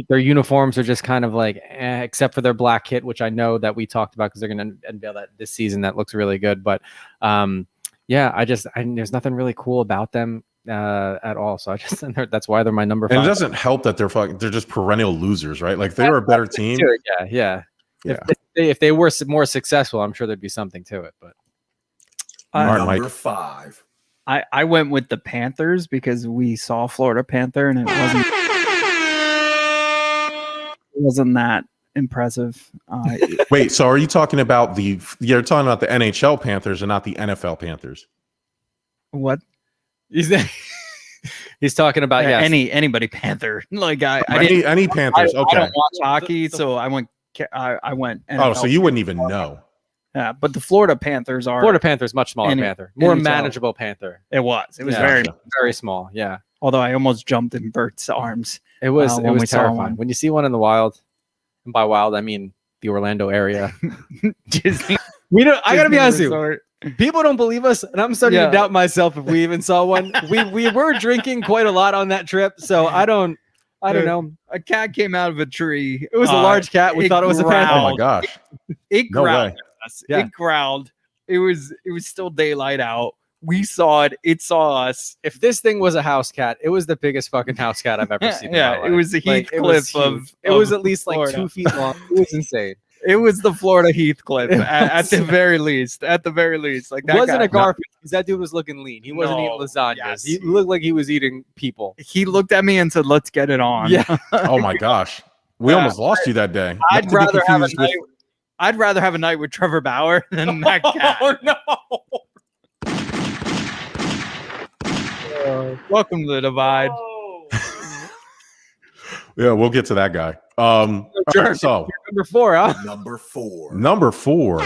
[SPEAKER 1] their uniforms are just kind of except for their black kit, which I know that we talked about because they're going to unveil that this season. That looks really good, but there's nothing really cool about them at all. So that's why they're my number 5.
[SPEAKER 3] And it doesn't help that they're just perennial losers, right? Like they were a better team.
[SPEAKER 1] Yeah. If they were more successful, I'm sure there'd be something to it. But
[SPEAKER 4] number 5.
[SPEAKER 2] I went with the Panthers because we saw Florida Panther and it wasn't that impressive.
[SPEAKER 3] Wait, so are you talking about you're talking about the NHL Panthers and not the NFL Panthers?
[SPEAKER 2] What?
[SPEAKER 1] He's talking about
[SPEAKER 2] anybody Panther.
[SPEAKER 3] Any Panthers. Okay.
[SPEAKER 2] I don't watch hockey, so I went NFL.
[SPEAKER 3] Oh, so you wouldn't even know.
[SPEAKER 2] Yeah, but the Florida Panthers
[SPEAKER 1] much smaller Panther, more manageable Panther.
[SPEAKER 2] It was very
[SPEAKER 1] very small. Yeah.
[SPEAKER 2] Although I almost jumped in Bert's arms.
[SPEAKER 1] It was terrifying when you see one in the wild. And by wild, I mean the Orlando area.
[SPEAKER 2] Disney.
[SPEAKER 1] I gotta be honest with you. People don't believe us, and I'm starting to doubt myself if we even saw one. We were drinking quite a lot on that trip, so I don't know.
[SPEAKER 2] A cat came out of a tree.
[SPEAKER 1] It was a large cat. We thought it was a panther.
[SPEAKER 3] Oh my gosh!
[SPEAKER 2] It growled at us. Yeah. It growled. It was still daylight out. We saw it. It saw us.
[SPEAKER 1] If this thing was a house cat, it was the biggest fucking house cat I've ever seen.
[SPEAKER 2] Yeah, it was the Heathcliff
[SPEAKER 1] it was at least Florida. 2 feet long. It was insane.
[SPEAKER 2] It was the Florida Heathcliff at the very least. At the very least,
[SPEAKER 1] that wasn't a Garfield because that dude was looking lean. He wasn't eating lasagnas. Yes. He looked like he was eating people.
[SPEAKER 2] He looked at me and said, "Let's get it on."
[SPEAKER 1] Yeah.
[SPEAKER 3] Oh my gosh, we almost lost you that day.
[SPEAKER 2] I'd rather have a night with Trevor Bauer than that cat.
[SPEAKER 1] Oh no.
[SPEAKER 2] Welcome to the divide.
[SPEAKER 3] Yeah, we'll get to that guy. Right, so
[SPEAKER 1] number 4, huh?
[SPEAKER 3] Number 4.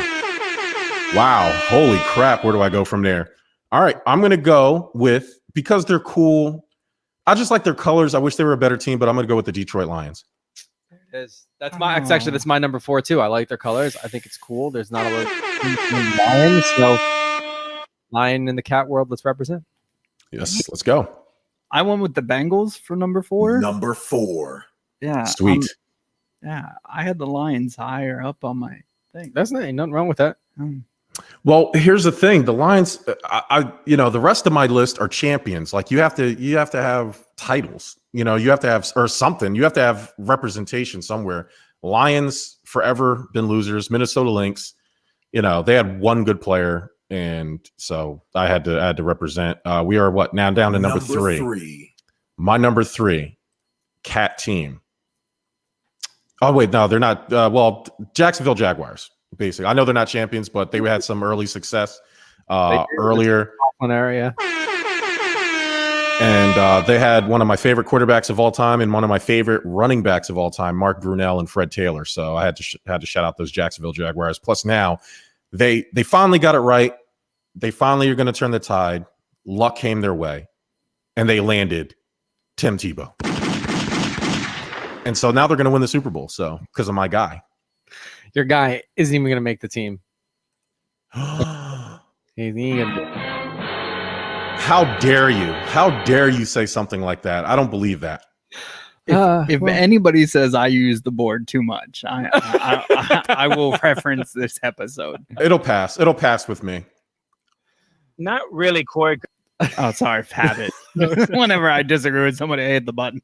[SPEAKER 3] Wow, holy crap! Where do I go from there? All right, I'm gonna go with because they're cool. I just like their colors. I wish they were a better team, but I'm gonna go with the Detroit Lions.
[SPEAKER 1] That's my number 4 too. I like their colors. I think it's cool. There's not a lot of lions, so lion in the cat world. Let's represent.
[SPEAKER 3] Yes, let's go.
[SPEAKER 2] I went with the Bengals for number 4.
[SPEAKER 4] Number 4.
[SPEAKER 2] Yeah.
[SPEAKER 3] Sweet.
[SPEAKER 2] I had the Lions higher up on my thing.
[SPEAKER 1] That's nothing wrong with that.
[SPEAKER 3] Well, here's the thing: the Lions, the rest of my list are champions. Like you have to have titles. You have to have or something. You have to have representation somewhere. Lions forever been losers. Minnesota Lynx, they had one good player. And so I had to represent. We are now down to number 3. My number 3, cat team. Oh wait, no, they're not. Jacksonville Jaguars. Basically, I know they're not champions, but they had some early success earlier.
[SPEAKER 1] Area.
[SPEAKER 3] And they had one of my favorite quarterbacks of all time and one of my favorite running backs of all time, Mark Brunell and Fred Taylor. So I had to shout out those Jacksonville Jaguars. Plus now. They finally got it right. They finally are going to turn the tide. Luck came their way, and they landed Tim Tebow. And so now they're going to win the Super Bowl. So because of my guy,
[SPEAKER 1] your guy isn't even going to make the team.
[SPEAKER 3] How dare you? How dare you say something like that? I don't believe that.
[SPEAKER 2] If anybody says I use the board too much, I will reference this episode.
[SPEAKER 3] It'll pass. It'll pass with me.
[SPEAKER 5] Not really, Corey.
[SPEAKER 2] Oh, sorry, habit. Whenever I disagree with somebody, I hit the button.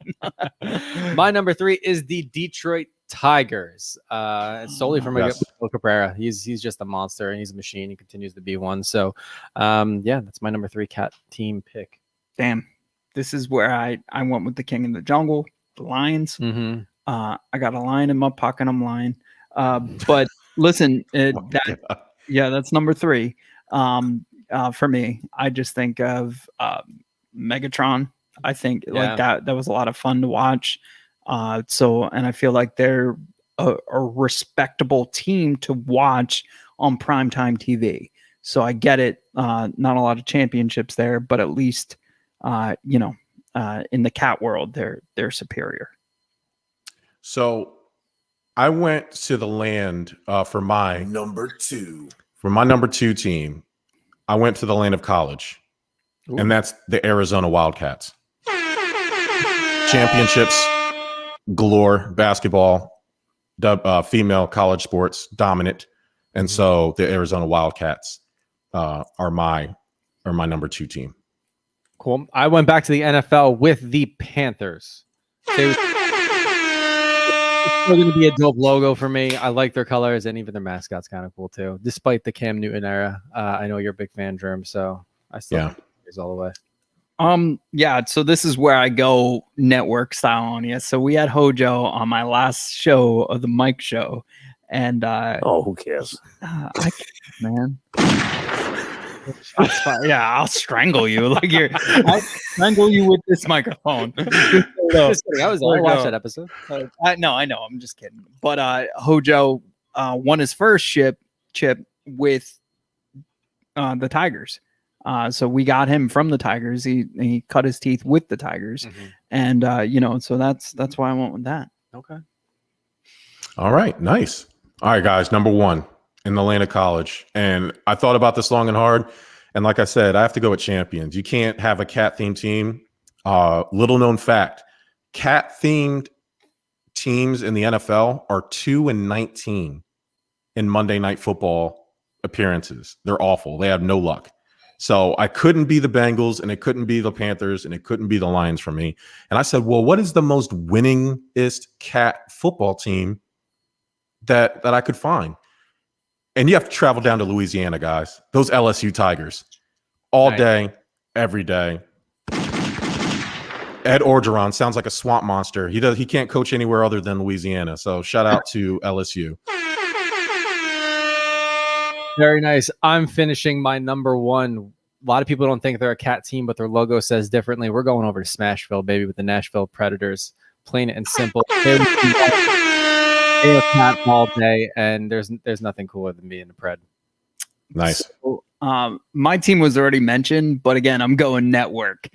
[SPEAKER 1] My number 3 is the Detroit Tigers. It's solely from
[SPEAKER 3] Yes.
[SPEAKER 1] Miguel Cabrera. He's just a monster and he's a machine. He continues to be one. So, yeah, that's my number 3 cat team pick.
[SPEAKER 2] Damn, this is where I went with the King in the Jungle, the Lions.
[SPEAKER 1] Mm-hmm.
[SPEAKER 2] I got a lion in my pocket. I'm lying. But listen, that's number 3. For me, I just think of Megatron. I think like that was a lot of fun to watch. And I feel like they're a respectable team to watch on primetime TV. So I get it. Not a lot of championships there, but at least in the cat world, they're superior.
[SPEAKER 3] So I went to the land for my
[SPEAKER 4] Number 2.
[SPEAKER 3] number 2 team. I went to the land of college, and that's the Arizona Wildcats. Championships galore, basketball, female college sports dominant, and so the Arizona Wildcats are my number 2 team.
[SPEAKER 1] Cool. I went back to the NFL with the Panthers. It's still going to be a dope logo for me. I like their colors, and even their mascot's kind of cool too. Despite the Cam Newton era, I know you're a big fan, Jerm, so I still think it's all the way.
[SPEAKER 2] So this is where I go network style on you. So we had Hojo on my last show of the Mike show, and
[SPEAKER 5] who cares?
[SPEAKER 2] Man. I'll strangle you. I'll strangle you with this microphone.
[SPEAKER 1] Just kidding. I watched that episode.
[SPEAKER 2] I know. I'm just kidding. But Hojo won his first chip with the Tigers. So we got him from the Tigers. He cut his teeth with the Tigers, and so that's why I went with that.
[SPEAKER 1] Okay.
[SPEAKER 3] All right, nice. All right, guys. Number 1 in the land of college, and I thought about this long and hard. And like I said, I have to go with champions. You can't have a cat themed team. Little known fact: cat themed teams in the NFL are 2-19 in Monday Night Football appearances. They're awful. They have no luck. So I couldn't be the Bengals, and it couldn't be the Panthers, and it couldn't be the Lions for me. And I said, well, what is the most winningest cat football team that I could find? And you have to travel down to Louisiana, guys. Those LSU Tigers. All day, every day. Ed Orgeron sounds like a swamp monster. He can't coach anywhere other than Louisiana. So shout out to LSU.
[SPEAKER 1] Very nice. I'm finishing my number 1. A lot of people don't think they're a cat team, but their logo says differently. We're going over to Smashville, baby, with the Nashville Predators. Plain and simple. They're a cat all day, and there's nothing cooler than being a Pred.
[SPEAKER 3] Nice.
[SPEAKER 2] So, my team was already mentioned, but again, I'm going network.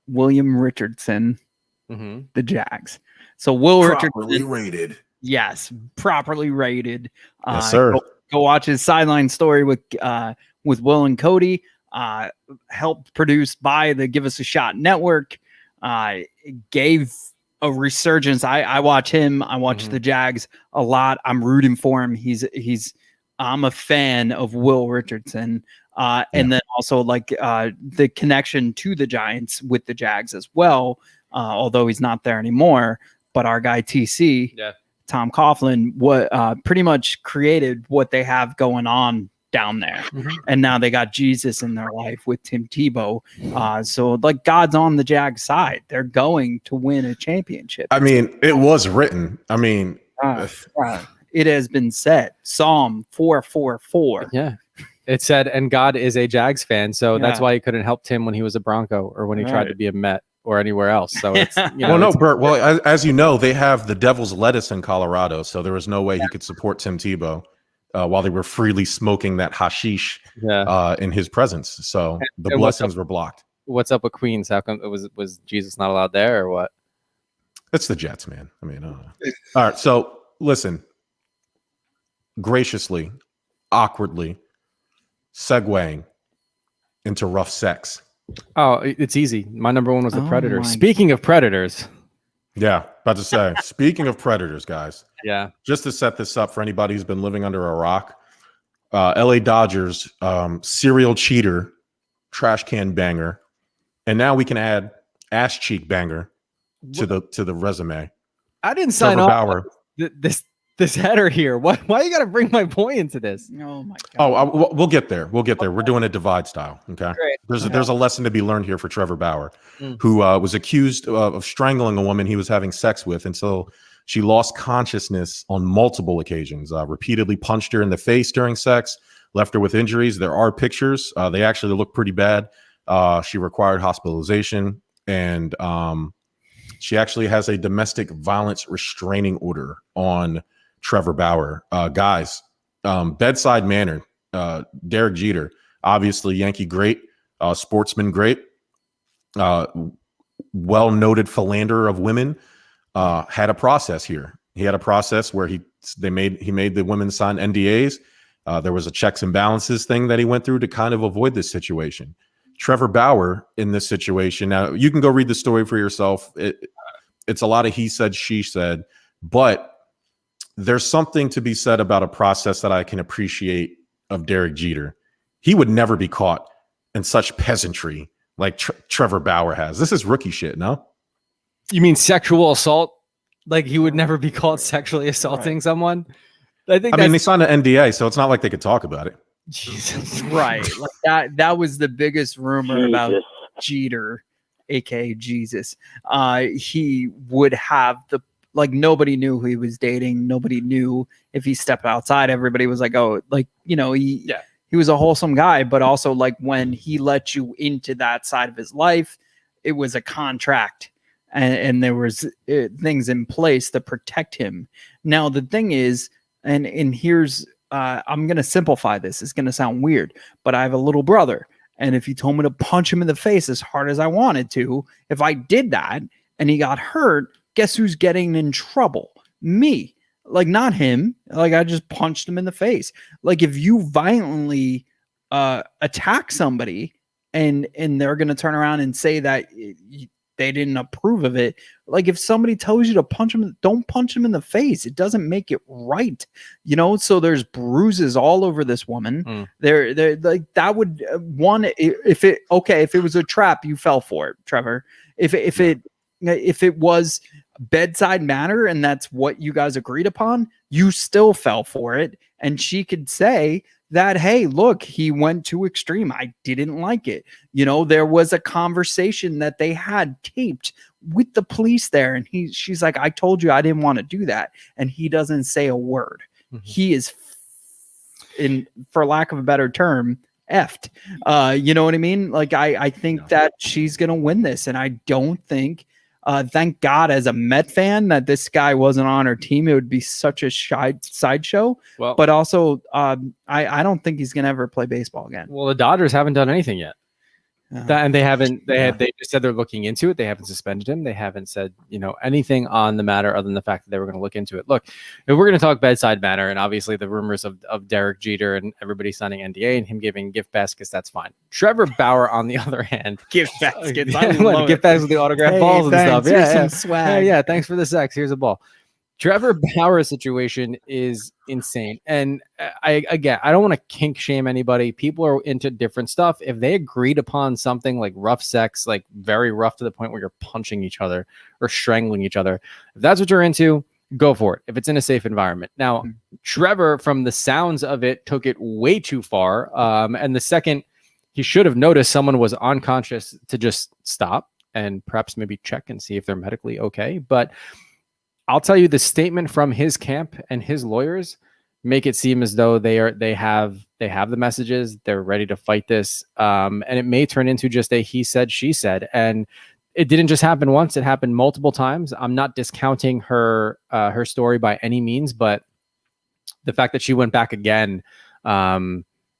[SPEAKER 2] William Richardson, the Jags. So
[SPEAKER 4] Properly rated.
[SPEAKER 2] Yes, properly rated.
[SPEAKER 3] Yes, sir.
[SPEAKER 2] Go watch his sideline story with Will and Cody. Helped produced by the Give Us a Shot Network. Gave a resurgence. I watch him. I watch the Jags a lot. I'm rooting for him. I'm a fan of Will Richardson. And then also the connection to the Giants with the Jags as well. Although he's not there anymore, but our guy TC, Tom Coughlin, pretty much created what they have going on down there. And now they got Jesus in their life with Tim Tebow. So God's on the Jags side. They're going to win a championship.
[SPEAKER 3] I mean, it was written. I mean,
[SPEAKER 2] it has been said. Psalm 444.
[SPEAKER 1] Yeah. It said, and God is a Jags fan. So that's why he couldn't help Tim when he was a Bronco or when he tried to be a Met or anywhere else. So it's,
[SPEAKER 3] Bert, well, as you know, they have the Devil's Lettuce in Colorado. So there was no way he could support Tim Tebow while they were freely smoking that hashish in his presence. So the blessings were blocked.
[SPEAKER 1] What's up with Queens? How come was Jesus not allowed there or what?
[SPEAKER 3] It's the Jets, man. I mean, all right. So listen, graciously, awkwardly, segueing into rough sex?
[SPEAKER 1] Oh, it's easy. My number one was the
[SPEAKER 2] Oh
[SPEAKER 1] Predator.
[SPEAKER 2] my
[SPEAKER 1] Speaking of Predators.
[SPEAKER 3] Yeah, about to say, speaking of Predators, guys,
[SPEAKER 1] Yeah.
[SPEAKER 3] just to set this up for anybody who's been living under a rock, LA Dodgers, serial cheater, trash can banger, and now we can add ass cheek banger to the resume.
[SPEAKER 1] I didn't sign
[SPEAKER 3] Trevor
[SPEAKER 1] off
[SPEAKER 3] Bauer.
[SPEAKER 1] this header here. Why you got to bring my boy into this?
[SPEAKER 2] Oh my god.
[SPEAKER 3] Oh, we'll get there. We'll get there. We're doing it divide style. Okay.
[SPEAKER 1] Great.
[SPEAKER 3] There's a lesson to be learned here for Trevor Bauer,
[SPEAKER 1] Mm.
[SPEAKER 3] who was accused of strangling a woman he was having sex with until she lost consciousness on multiple occasions. Repeatedly punched her in the face during sex, left her with injuries. There are pictures. They actually look pretty bad. She required hospitalization, and she actually has a domestic violence restraining order on Trevor Bauer. Guys, bedside manner. Derek Jeter, obviously Yankee great, sportsman great, well-noted philanderer of women, had a process here. He had a process where he made the women sign NDAs. There was a checks and balances thing that he went through to kind of avoid this situation. Trevor Bauer in this situation. Now you can go read the story for yourself. It's a lot of he said, she said, but there's something to be said about a process that I can appreciate of Derek Jeter. He would never be caught in such peasantry like Trevor Bauer has. This is rookie shit, no?
[SPEAKER 1] You mean sexual assault? Like he would never be caught sexually assaulting someone? I mean,
[SPEAKER 3] they signed an NDA, so it's not like they could talk about it.
[SPEAKER 1] Jesus.
[SPEAKER 2] Right. Like that was the biggest rumor about
[SPEAKER 5] Jesus.
[SPEAKER 2] Jeter, aka Jesus. He would have nobody knew who he was dating. Nobody knew if he stepped outside. Everybody was like, oh, like, he was a wholesome guy, but also like when he let you into that side of his life, it was a contract and there was things in place to protect him. Now, the thing is, and here's, I'm going to simplify this. It's going to sound weird, but I have a little brother. And if you told me to punch him in the face as hard as I wanted to, if I did that and he got hurt, guess who's getting in trouble? Me. Like, not him. Like, I just punched him in the face. Like, if you violently attack somebody and they're going to turn around and say that they didn't approve of it. Like, if somebody tells you to punch him, don't punch him in the face. It doesn't make it right. So there's bruises all over this woman. They're like, that would if it was a trap, you fell for it, Trevor. If it was bedside manner and that's what you guys agreed upon, you still fell for it. And she could say that, hey, look, he went too extreme. I didn't like it. There was a conversation that they had taped with the police there. And she's like, I told you I didn't want to do that. And he doesn't say a word. Mm-hmm. He is, for lack of a better term, effed. You know what I mean? Like, I think that she's going to win this. And I don't think, thank God, as a Met fan, that this guy wasn't on her team. It would be such a sideshow. Well, but also, I don't think he's going to ever play baseball again.
[SPEAKER 1] Well, the Dodgers haven't done anything yet. And they haven't. They just said they're looking into it. They haven't suspended him. They haven't said anything on the matter other than the fact that they were going to look into it. Look, if we're going to talk bedside manner, and obviously the rumors of Derek Jeter and everybody signing NDA and him giving gift baskets, that's fine. Trevor Bauer, on the other hand,
[SPEAKER 2] gift baskets,
[SPEAKER 1] gift baskets with the autographed balls and stuff.
[SPEAKER 2] Yeah, swag.
[SPEAKER 1] Yeah. Thanks for the sex. Here's a ball. Trevor Bauer's situation is insane. And I don't want to kink shame anybody. People are into different stuff. If they agreed upon something like rough sex, like very rough to the point where you're punching each other or strangling each other, if that's what you're into, go for it. If it's in a safe environment. Now, Trevor, from the sounds of it, took it way too far. And the second he should have noticed someone was unconscious, to just stop and perhaps maybe check and see if they're medically okay. But I'll tell you, the statement from his camp and his lawyers make it seem as though they have the messages. They're ready to fight this, and it may turn into just a he said, she said. And it didn't just happen once; it happened multiple times. I'm not discounting her story by any means, but the fact that she went back again,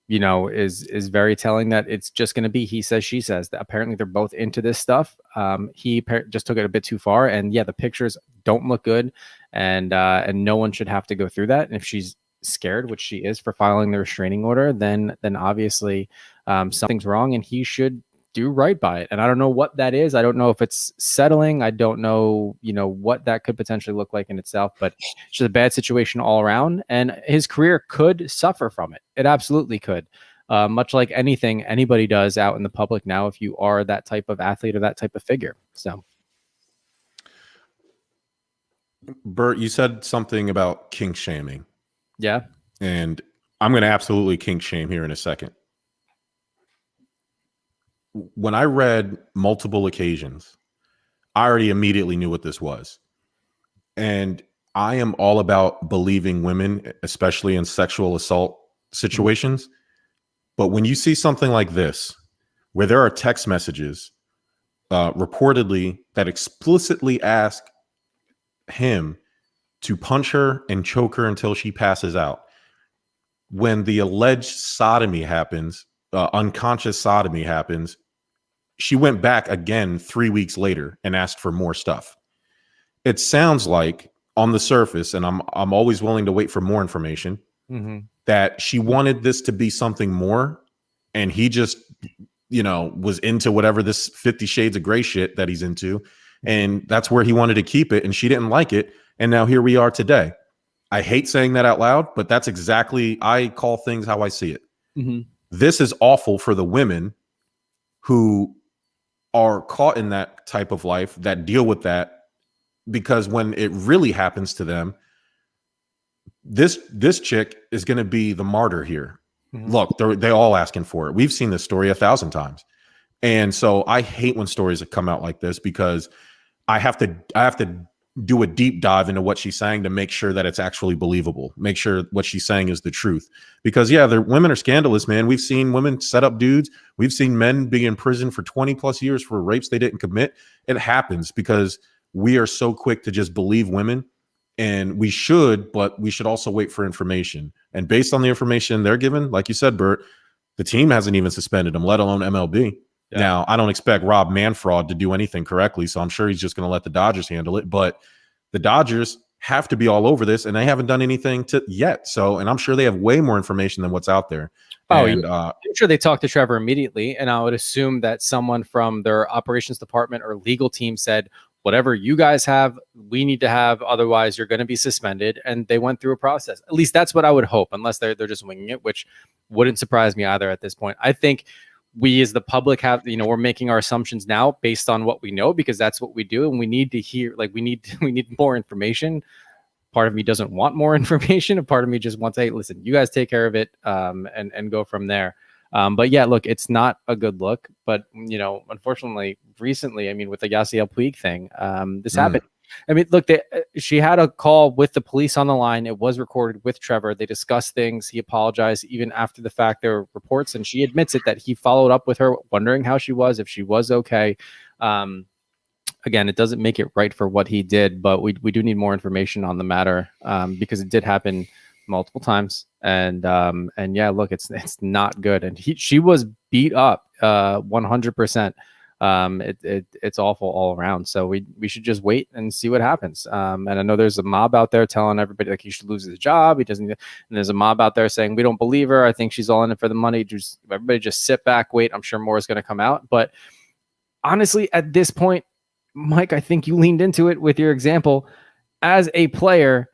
[SPEAKER 1] is very telling that it's just going to be he says, she says. Apparently they're both into this stuff. He just took it a bit too far, and the pictures don't look good, and no one should have to go through that. And if she's scared, which she is, for filing the restraining order, then obviously something's wrong and he should do right by it. And I don't know what that is. I don't know if it's settling. I don't know, what that could potentially look like in itself, but it's just a bad situation all around. And his career could suffer from it. It absolutely could. Much like anything anybody does out in the public now, if you are that type of athlete or that type of figure. So,
[SPEAKER 3] Bert, you said something about kink shaming.
[SPEAKER 1] yeah.
[SPEAKER 3] And I'm going to absolutely kink shame here in a second. When I read multiple occasions, I already immediately knew what this was. And I am all about believing women, especially in sexual assault situations. But when you see something like this, where there are text messages reportedly that explicitly ask him to punch her and choke her until she passes out, when the alleged sodomy happens, unconscious sodomy happens, she went back again 3 weeks later and asked for more stuff. It sounds like on the surface, and I'm always willing to wait for more information, that she wanted this to be something more, and he just, was into whatever this 50 Shades of Grey shit that he's into, and that's where he wanted to keep it, and she didn't like it, and now here we are today. I hate saying that out loud, but that's exactly, I call things how I see it. This is awful for the women who are caught in that type of life, that deal with that, because when it really happens to them, this chick is going to be the martyr here. Look, they're all asking for it. We've seen this story 1,000 times. And so I hate when stories that come out like this, because I have to do a deep dive into what she's saying to make sure that it's actually believable, make sure what she's saying is the truth. Because women are scandalous, man. We've seen women set up dudes. We've seen men be in prison for 20 plus years for rapes they didn't commit. It happens because we are so quick to just believe women, and we should, but we should also wait for information. And based on the information they're given, like you said, Bert, the team hasn't even suspended him, let alone MLB. Yeah. Now, I don't expect Rob Manfred to do anything correctly, so I'm sure he's just going to let the Dodgers handle it. But the Dodgers have to be all over this, and they haven't done anything yet. So, and I'm sure they have way more information than what's out there. And,
[SPEAKER 1] I'm sure they talked to Trevor immediately, and I would assume that someone from their operations department or legal team said, whatever you guys have, we need to have, otherwise you're going to be suspended. And they went through a process. At least that's what I would hope, unless they're just winging it, which wouldn't surprise me either at this point. I think we as the public have, we're making our assumptions now based on what we know, because that's what we do. And we need to hear, we need more information. Part of me doesn't want more information. A part of me just wants, hey, listen, you guys take care of it, and go from there. But yeah, look, it's not a good look, but unfortunately recently, with the Yasiel Puig thing, this happened. Look, she had a call with the police on the line. It was recorded with Trevor. They discussed things. He apologized even after the fact. There were reports, and she admits it, that he followed up with her, wondering how she was, if she was okay. Again, it doesn't make it right for what he did, but we do need more information on the matter, because it did happen multiple times. And yeah, look, it's not good. And she was beat up 100%. It's awful all around. So we should just wait and see what happens. And I know there's a mob out there telling everybody he should lose his job. He doesn't. And there's a mob out there saying, we don't believe her. I think she's all in it for the money. Everybody just sit back, wait. I'm sure more is going to come out. But honestly, at this point, Mike, I think you leaned into it with your example. As a player,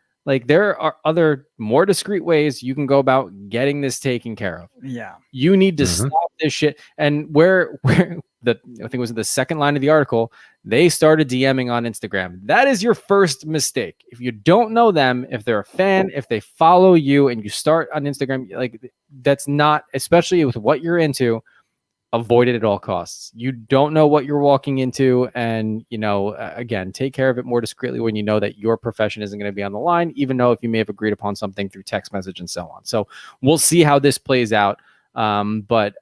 [SPEAKER 1] there are other more discreet ways you can go about getting this taken care of. Yeah. You need to stop this shit. And where I think it was the second line of the article, they started DMing on Instagram. That is your first mistake. If you don't know them, if they're a fan, if they follow you and you start on Instagram, that's not, especially with what you're into, avoid it at all costs. You don't know what you're walking into. And, again, take care of it more discreetly when you know that your profession isn't going to be on the line, even though if you may have agreed upon something through text message and so on. So we'll see how this plays out. But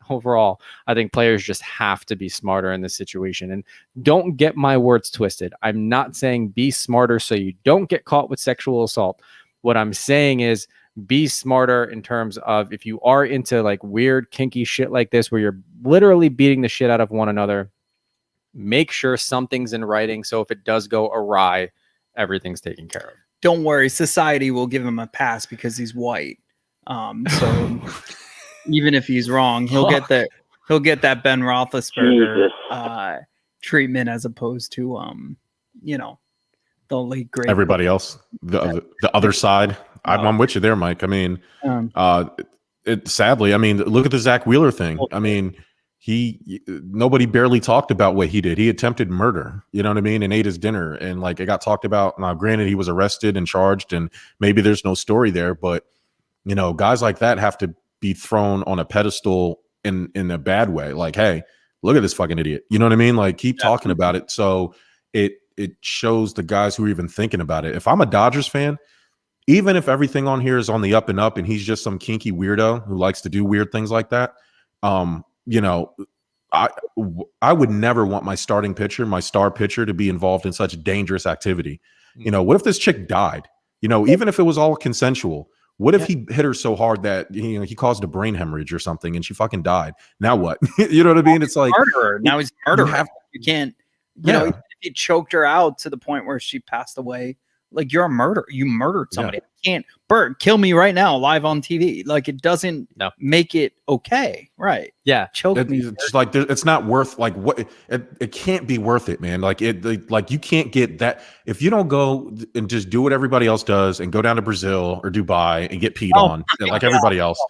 [SPEAKER 1] overall, I think players just have to be smarter in this situation. And don't get my words twisted. I'm not saying be smarter so you don't get caught with sexual assault. What I'm saying is, be smarter in terms of, if you are into weird kinky shit like this, where you're literally beating the shit out of one another, make sure something's in writing. So if it does go awry, everything's taken care of.
[SPEAKER 2] Don't worry. Society will give him a pass because he's white. So even if he's wrong, he'll get that. He'll get that Ben Roethlisberger treatment as opposed to the late great
[SPEAKER 3] Everybody else, the other side. I'm with you there, Mike. I mean, sadly, I mean, look at the Zach Wheeler thing. I mean, nobody barely talked about what he did. He attempted murder, you know what I mean, and ate his dinner, and like it got talked about. Now, granted, he was arrested and charged, and maybe there's no story there, but guys like that have to be thrown on a pedestal in a bad way. Like, hey, look at this fucking idiot. You know what I mean? Like, keep talking about it. So it shows the guys who are even thinking about it. If I'm a Dodgers fan, even if everything on here is on the up and up and he's just some kinky weirdo who likes to do weird things like that, I would never want my starting pitcher, my star pitcher, to be involved in such dangerous activity. What if this chick died? Even if it was all consensual, what if he hit her so hard that he caused a brain hemorrhage or something and she fucking died? Now what? You know what I mean? It's like
[SPEAKER 2] murderer. Now he's a murderer. You can't, even if you choked her out to the point where she passed away, like, you're a murderer. You murdered somebody. I can't, Bert, kill me right now live on TV. Like, it doesn't make it okay. Right.
[SPEAKER 1] Yeah.
[SPEAKER 2] Choke me.
[SPEAKER 3] It's like, it's not worth, like, what it can't be worth it, man. Like, like you can't get that. If you don't go and just do what everybody else does and go down to Brazil or Dubai and get peed on like everybody else.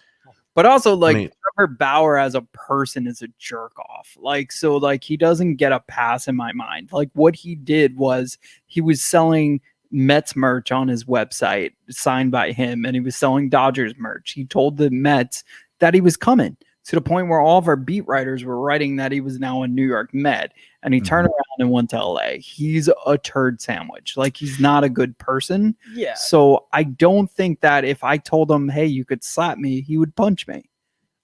[SPEAKER 2] But also, like, Trevor Bauer as a person is a jerk off. Like, so, like, he doesn't get a pass in my mind. Like, what he did was he was selling Mets merch on his website signed by him, and he was selling Dodgers merch. He told the Mets that he was coming, to the point where all of our beat writers were writing that he was now a New York Met, and he turned around and went to LA. He's a turd sandwich. Like, he's not a good person. Yeah. So I don't think that if I told him, hey, you could slap me, he would punch me.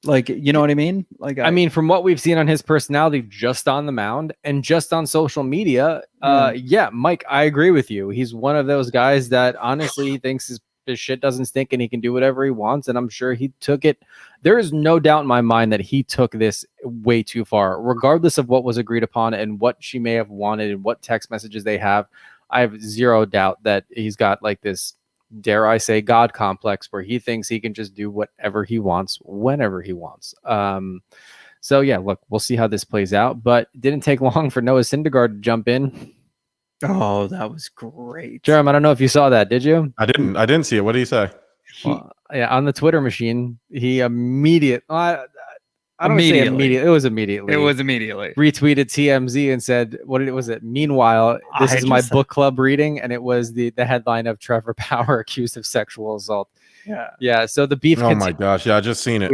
[SPEAKER 2] Like, you know what I mean? Like, I mean,
[SPEAKER 1] from what we've seen on his personality, just on the mound and just on social media, Mike, I agree with you. He's one of those guys that honestly thinks his shit doesn't stink and he can do whatever he wants. And I'm sure he took it. There is no doubt in my mind that he took this way too far, regardless of what was agreed upon and what she may have wanted and what text messages they have. I have zero doubt that he's got like this, dare I say, God complex where he thinks he can just do whatever he wants, whenever he wants. So yeah, look, we'll see how this plays out, but it didn't take long for Noah Syndergaard to jump in.
[SPEAKER 2] Oh, that was great.
[SPEAKER 1] Jerm, I don't know if you saw that. Did you?
[SPEAKER 3] I didn't see it. What did he say?
[SPEAKER 1] On the Twitter machine, he immediately. It was immediately. Retweeted TMZ and said, "What was it? Meanwhile, this is my book club reading," and it was the headline of Trevor Bauer accused of sexual assault. Yeah. So the beef.
[SPEAKER 3] Oh my gosh! Yeah, I just seen it.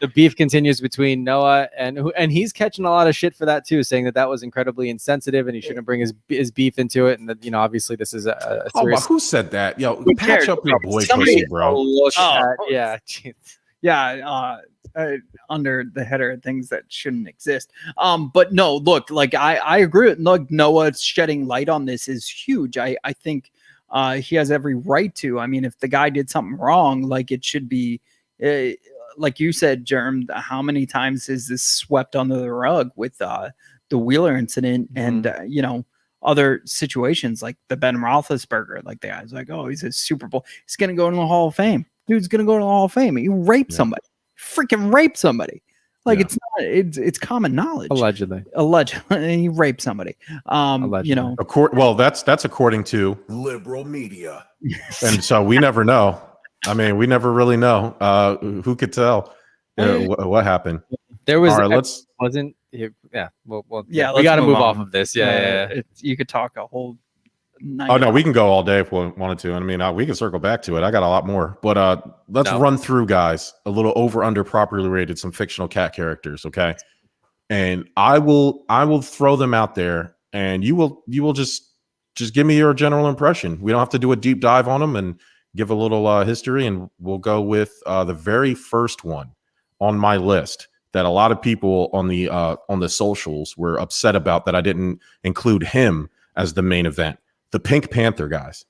[SPEAKER 1] The beef continues between Noah and he's catching a lot of shit for that too, saying that was incredibly insensitive and he shouldn't bring his beef into it. And that, obviously this is a serious.
[SPEAKER 3] Who said that? Yo, patch up your boy pussy, bro.
[SPEAKER 2] Under the header of things that shouldn't exist. But no, look, like I agree with Noah shedding light on this is huge. I think he has every right to. I mean, if the guy did something wrong, like it should be, like you said, Jerm, how many times is this swept under the rug with the Wheeler incident and other situations like the Ben Roethlisberger, like the guy's like, oh, he's a Super Bowl, he's gonna go to the Hall of Fame. Dude's gonna go to the Hall of Fame. He raped somebody. Freaking raped somebody. Like it's not. It's common knowledge.
[SPEAKER 1] Allegedly,
[SPEAKER 2] he raped somebody.
[SPEAKER 1] Allegedly.
[SPEAKER 3] Well, that's according to
[SPEAKER 4] liberal media,
[SPEAKER 3] and so we never know. I mean, we never really know. Who could tell what happened?
[SPEAKER 1] There was.
[SPEAKER 3] All right,
[SPEAKER 1] wasn't. Yeah. Well.
[SPEAKER 2] Yeah.
[SPEAKER 1] We got to move off of this. Yeah.
[SPEAKER 2] You could talk a whole night.
[SPEAKER 3] Oh no, we can go all day if we wanted to. I mean, we can circle back to it. I got a lot more, but let's run through, guys, a little over under properly rated some fictional cat characters, okay? And I will throw them out there, and you will just give me your general impression. We don't have to do a deep dive on them and give a little history, and we'll go with the very first one on my list that a lot of people on the socials were upset about that I didn't include him as the main event. The Pink Panther, guys.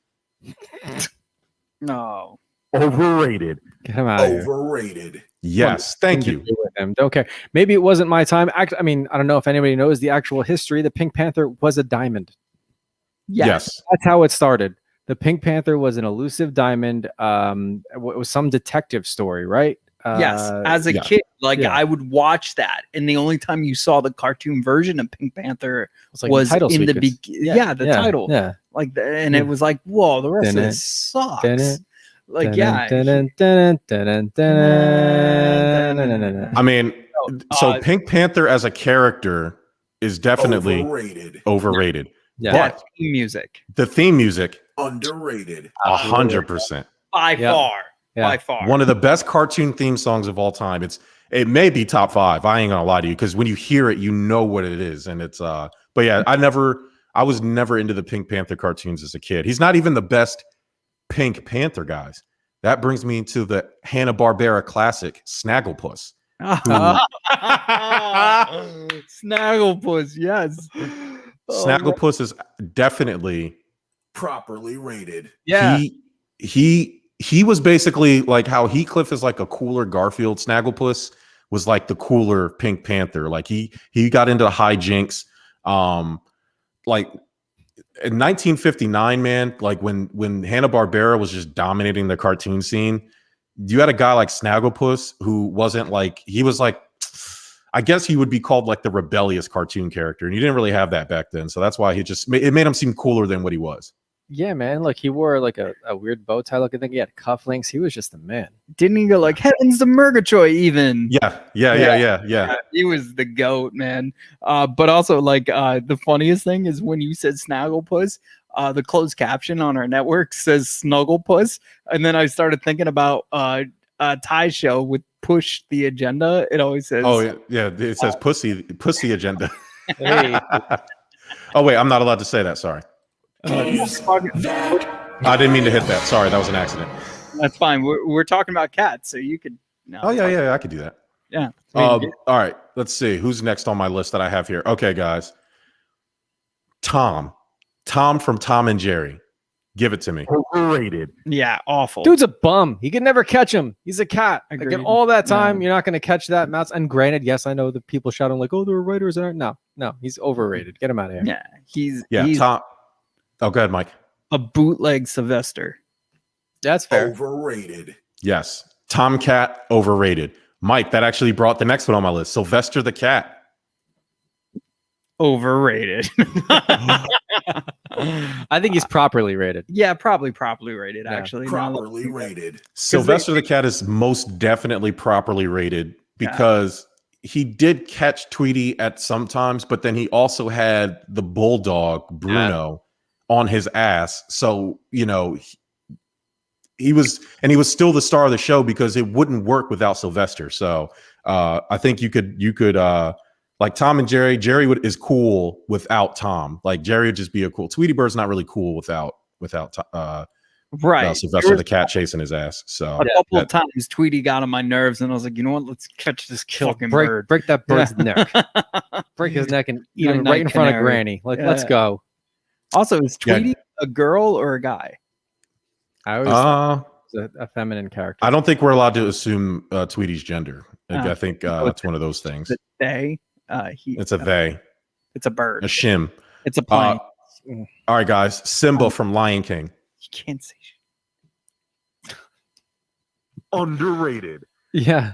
[SPEAKER 2] No.
[SPEAKER 3] Overrated.
[SPEAKER 1] Get him out of here.
[SPEAKER 4] overrated.
[SPEAKER 3] Yes, thank you.
[SPEAKER 1] Okay, maybe it wasn't my time. I mean, I don't know if anybody knows the actual history. The Pink Panther was a diamond.
[SPEAKER 3] Yes.
[SPEAKER 1] That's how it started. The Pink Panther was an elusive diamond. It was some detective story, right?
[SPEAKER 2] Yes, as a
[SPEAKER 3] yeah.
[SPEAKER 2] kid, like
[SPEAKER 1] Yeah.
[SPEAKER 2] I would watch that, and the only time you saw the cartoon version of Pink Panther
[SPEAKER 1] It's like
[SPEAKER 2] was
[SPEAKER 1] title
[SPEAKER 2] in the
[SPEAKER 1] sequence.
[SPEAKER 2] the title,
[SPEAKER 1] Yeah.
[SPEAKER 2] like, and
[SPEAKER 1] Yeah.
[SPEAKER 2] it was like, whoa, the rest of
[SPEAKER 1] Dun-dun,
[SPEAKER 2] this sucks.
[SPEAKER 1] dun-dun,
[SPEAKER 2] Like,
[SPEAKER 3] I mean, so
[SPEAKER 2] uh,
[SPEAKER 3] Pink Panther as a character is definitely overrated.
[SPEAKER 1] Yeah.
[SPEAKER 3] But
[SPEAKER 2] theme music
[SPEAKER 3] the theme music,
[SPEAKER 4] Underrated.
[SPEAKER 3] 100%.
[SPEAKER 2] by
[SPEAKER 1] Yeah.
[SPEAKER 2] far,
[SPEAKER 1] Yeah.
[SPEAKER 2] by far.
[SPEAKER 3] One of the best cartoon theme songs of all time. It may be top 5. I ain't gonna lie to you, because when you hear it, you know what it is. And it's but yeah, I was never into the Pink Panther cartoons as a kid. He's not even the best Pink Panther, guys. That brings me to the Hanna-Barbera classic Snagglepuss.
[SPEAKER 2] Snagglepuss, yes.
[SPEAKER 3] Snagglepuss is definitely
[SPEAKER 4] Properly rated.
[SPEAKER 1] Yeah.
[SPEAKER 3] He was basically like how Heathcliff is like a cooler Garfield. Snagglepuss was like the cooler Pink Panther. Like he got into hijinks. Like in 1959, man, like when Hanna-Barbera was just dominating the cartoon scene, you had a guy like Snagglepuss who wasn't like, he was like, I guess he would be called like the rebellious cartoon character, and you didn't really have that back then. So that's why it made him seem cooler than what he was.
[SPEAKER 1] Yeah, man. Look, he wore like a weird bow tie looking thing. He had cufflinks. He was just a man.
[SPEAKER 2] Didn't he go like heavens to Murgatroyd even?
[SPEAKER 3] Yeah.
[SPEAKER 2] He was the goat, man. But also like the funniest thing is when you said Snagglepuss, the closed caption on our network says Snugglepuss, and then I started thinking about Ty's show with Push the Agenda. It always says,
[SPEAKER 3] Oh yeah. It says pussy agenda.
[SPEAKER 1] Hey.
[SPEAKER 3] Oh wait, I'm not allowed to say that. Sorry. I didn't mean to hit that. Sorry, that was an accident.
[SPEAKER 2] That's fine. We're talking about cats, so you could. No,
[SPEAKER 3] Oh yeah, I could do that.
[SPEAKER 2] yeah.
[SPEAKER 3] All right, let's see who's next on my list that I have here. Okay, guys. Tom from Tom and Jerry. Give it to me.
[SPEAKER 5] Overrated.
[SPEAKER 2] Yeah, awful.
[SPEAKER 1] Dude's a bum. He could never catch him. He's a cat. Like,
[SPEAKER 2] Agreed.
[SPEAKER 1] in all that time,
[SPEAKER 2] Yeah.
[SPEAKER 1] you're not going to catch that mouse. And granted, yes, I know the people shouting like, "Oh, they're writers." No, he's overrated. Get him out of here.
[SPEAKER 2] Yeah, he's
[SPEAKER 3] Tom. Oh, go ahead, Mike.
[SPEAKER 2] a bootleg Sylvester.
[SPEAKER 1] That's fair.
[SPEAKER 4] Overrated.
[SPEAKER 3] Yes, Tomcat overrated. Mike, that actually brought the next one on my list. Sylvester the cat.
[SPEAKER 2] Overrated.
[SPEAKER 1] I think he's properly rated.
[SPEAKER 2] Yeah, probably properly rated.
[SPEAKER 1] Yeah.
[SPEAKER 2] Actually,
[SPEAKER 4] Properly rated.
[SPEAKER 3] Sylvester the cat is most definitely properly rated because he did catch Tweety at some times, but then he also had the bulldog Bruno on his ass. So, you know, he was still the star of the show because it wouldn't work without Sylvester. So I think you could like Tom and Jerry. Jerry is cool without Tom. Like Jerry would just be a cool. Tweety Bird's not really cool without
[SPEAKER 2] right.
[SPEAKER 3] Sylvester the cat chasing his ass. So
[SPEAKER 2] A couple of times Tweety got on my nerves, and I was like, you know what? Let's catch this fucking bird.
[SPEAKER 1] Break that bird's neck. Break his neck and eat him right in front of Granny. Like, let's go.
[SPEAKER 2] Also, is Tweety a girl or a guy?
[SPEAKER 1] I always a feminine character.
[SPEAKER 3] I don't think we're allowed to assume Tweety's gender. I think it's one of those things.
[SPEAKER 2] They.
[SPEAKER 3] It's a they.
[SPEAKER 2] It's a bird.
[SPEAKER 3] A shim.
[SPEAKER 2] It's a plane.
[SPEAKER 3] All right, guys. Simba from Lion King.
[SPEAKER 2] You can't say shit.
[SPEAKER 5] Underrated.
[SPEAKER 1] Yeah.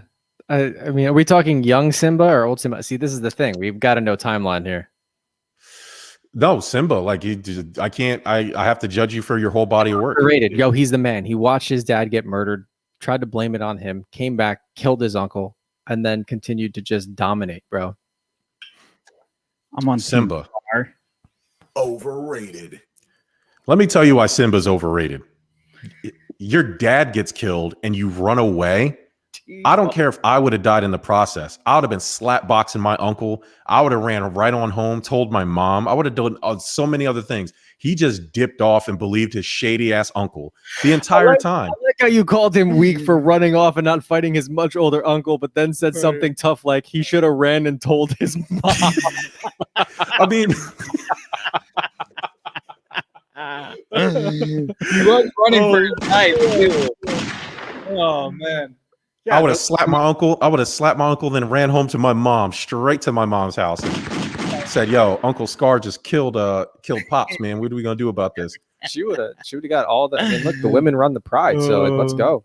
[SPEAKER 1] I mean, are we talking young Simba or old Simba? See, this is the thing. We've got to know timeline here.
[SPEAKER 3] No, Simba. Like I can't. I have to judge you for your whole body of work.
[SPEAKER 1] Rated. Yo, he's the man. He watched his dad get murdered, tried to blame it on him, came back, killed his uncle, and then continued to just dominate, bro.
[SPEAKER 2] I'm on
[SPEAKER 3] Simba.
[SPEAKER 4] Overrated.
[SPEAKER 3] Let me tell you why Simba's overrated. Your dad gets killed and you run away. I don't care if I would have died in the process. I would have been slap boxing my uncle. I would have ran right on home, told my mom. I would have done so many other things. He just dipped off and believed his shady ass uncle the entire time.
[SPEAKER 1] I like how you called him weak for running off and not fighting his much older uncle, but then said something tough like he should have ran and told his mom.
[SPEAKER 3] I mean,
[SPEAKER 2] He was running for his life. Oh man.
[SPEAKER 3] I would have slapped my uncle. I would have slapped my uncle, then ran home to my mom, straight to my mom's house, and said, "Yo, Uncle Scar just killed Pops, man. What are we gonna do about this?"
[SPEAKER 1] She would have got all that. I mean, look, the women run the pride, so like, let's go.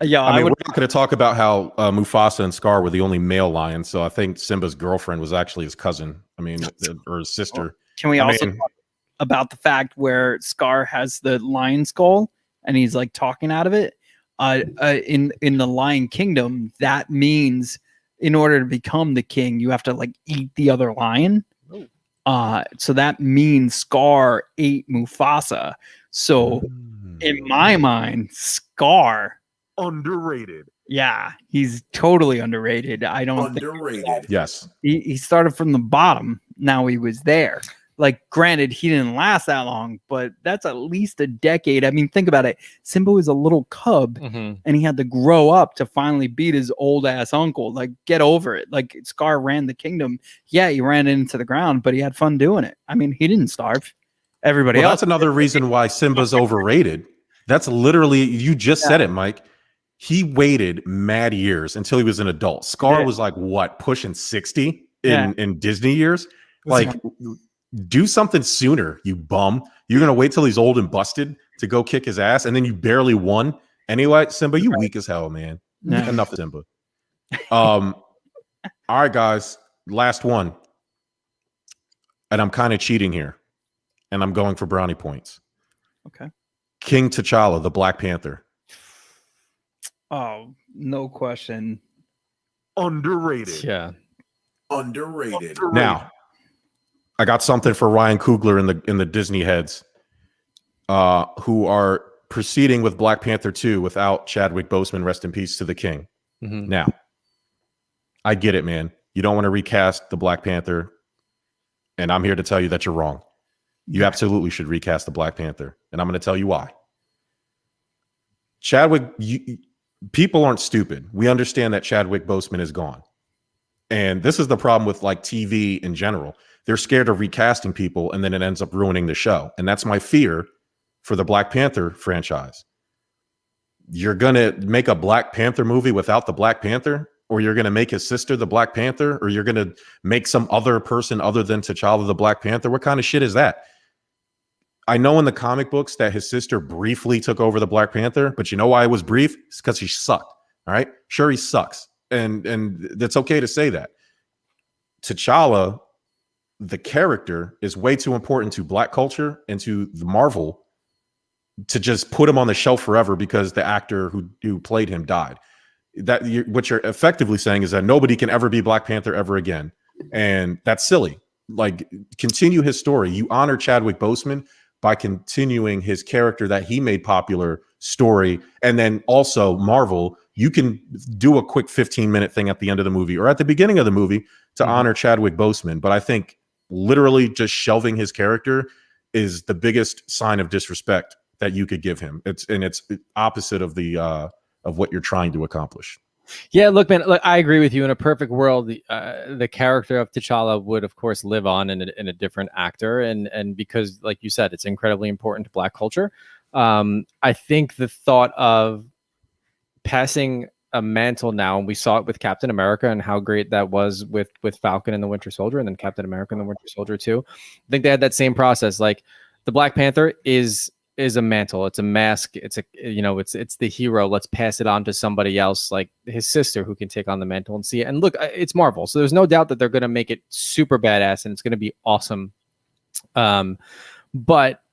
[SPEAKER 2] Yeah,
[SPEAKER 3] I mean,
[SPEAKER 2] would.
[SPEAKER 3] we're not going to talk about how Mufasa and Scar were the only male lions. So I think Simba's girlfriend was actually his cousin. I mean, or his sister.
[SPEAKER 2] Can we
[SPEAKER 3] I
[SPEAKER 2] also
[SPEAKER 3] mean-
[SPEAKER 2] talk about the fact where Scar has the lion skull and he's like talking out of it? In the Lion Kingdom, that means in order to become the king, you have to like eat the other lion. So that means Scar ate Mufasa. So in my mind, Scar,
[SPEAKER 4] Underrated.
[SPEAKER 2] yeah, he's totally underrated. I don't think
[SPEAKER 4] Underrated.
[SPEAKER 3] Yes.
[SPEAKER 2] he started from the bottom. Now he was there. Like, granted, he didn't last that long, but that's at least a decade. I mean, think about it. Simba was a little cub, and he had to grow up to finally beat his old ass uncle. Like, get over it. Like, Scar ran the kingdom. Yeah, he ran it into the ground, but he had fun doing it. I mean, he didn't starve. Everybody
[SPEAKER 3] Well,
[SPEAKER 2] else.
[SPEAKER 3] that's another reason why Simba's overrated. That's literally, you just said it, Mike. He waited mad years until he was an adult. Scar was like, what, pushing 60 in Disney years? Like, do something sooner, you bum. You're going to wait till he's old and busted to go kick his ass, and then you barely won. Anyway, Simba, you weak as hell, man.
[SPEAKER 2] Yeah.
[SPEAKER 3] Enough Simba. All right, guys. Last one. And I'm kind of cheating here. And I'm going for brownie points.
[SPEAKER 2] Okay.
[SPEAKER 3] King T'Challa, the Black Panther.
[SPEAKER 2] Oh, no question.
[SPEAKER 4] Underrated.
[SPEAKER 1] Yeah.
[SPEAKER 4] Underrated.
[SPEAKER 3] Now, I got something for Ryan Coogler in the Disney heads, who are proceeding with Black Panther 2 without Chadwick Boseman. Rest in peace to the King. Now, I get it, man. You don't want to recast the Black Panther, and I'm here to tell you that you're wrong. You absolutely should recast the Black Panther, and I'm going to tell you why. Chadwick, people aren't stupid. We understand that Chadwick Boseman is gone. And this is the problem with like TV in general. They're scared of recasting people, and then it ends up ruining the show. And that's my fear for the Black Panther franchise. You're going to make a Black Panther movie without the Black Panther, or you're going to make his sister the Black Panther, or you're going to make some other person other than T'Challa the Black Panther. What kind of shit is that? I know in the comic books that his sister briefly took over the Black Panther, but you know why it was brief? It's because he sucked. All right. Sure, he sucks. And that's okay to say that. T'Challa, the character, is way too important to Black culture and to the Marvel to just put him on the shelf forever because the actor who played him died. What you're effectively saying is that nobody can ever be Black Panther ever again. And that's silly. Like, continue his story. You honor Chadwick Boseman by continuing his character that he made popular story. And then also Marvel, you can do a quick 15-minute thing at the end of the movie or at the beginning of the movie to honor Chadwick Boseman. But I think literally just shelving his character is the biggest sign of disrespect that you could give him. It's opposite of of what you're trying to accomplish.
[SPEAKER 1] Yeah, look, man. Look, I agree with you. In a perfect world, the character of T'Challa would, of course, live on in a different actor, and because, like you said, it's incredibly important to Black culture. I think the thought of passing a mantle now, and we saw it with Captain America and how great that was with Falcon and the Winter Soldier, and then Captain America and the Winter Soldier too. I think they had that same process. Like, the Black Panther is a mantle, it's a mask, it's it's the hero. Let's pass it on to somebody else, like his sister, who can take on the mantle and see it. And look, it's Marvel, so there's no doubt that they're going to make it super badass and it's going to be awesome. But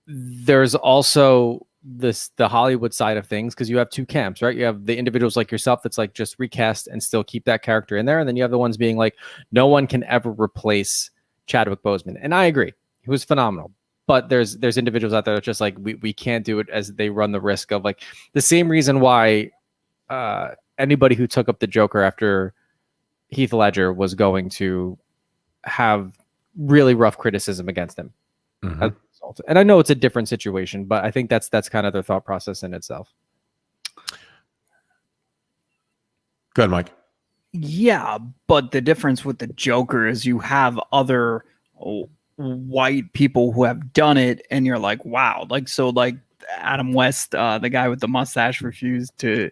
[SPEAKER 1] there's also the Hollywood side of things, because you have two camps, right? You have the individuals like yourself that's like, just recast and still keep that character in there, and then you have the ones being like, no one can ever replace Chadwick Boseman. And I agree, he was phenomenal. But there's individuals out there that just like, we can't do it, as they run the risk of, like, the same reason why anybody who took up the Joker after Heath Ledger was going to have really rough criticism against him. And I know it's a different situation, but I think that's kind of their thought process in itself.
[SPEAKER 3] Go ahead, Mike.
[SPEAKER 2] Yeah, but the difference with the Joker is you have other white people who have done it, and you're like, wow. Like, so like Adam West, the guy with the mustache, refused to.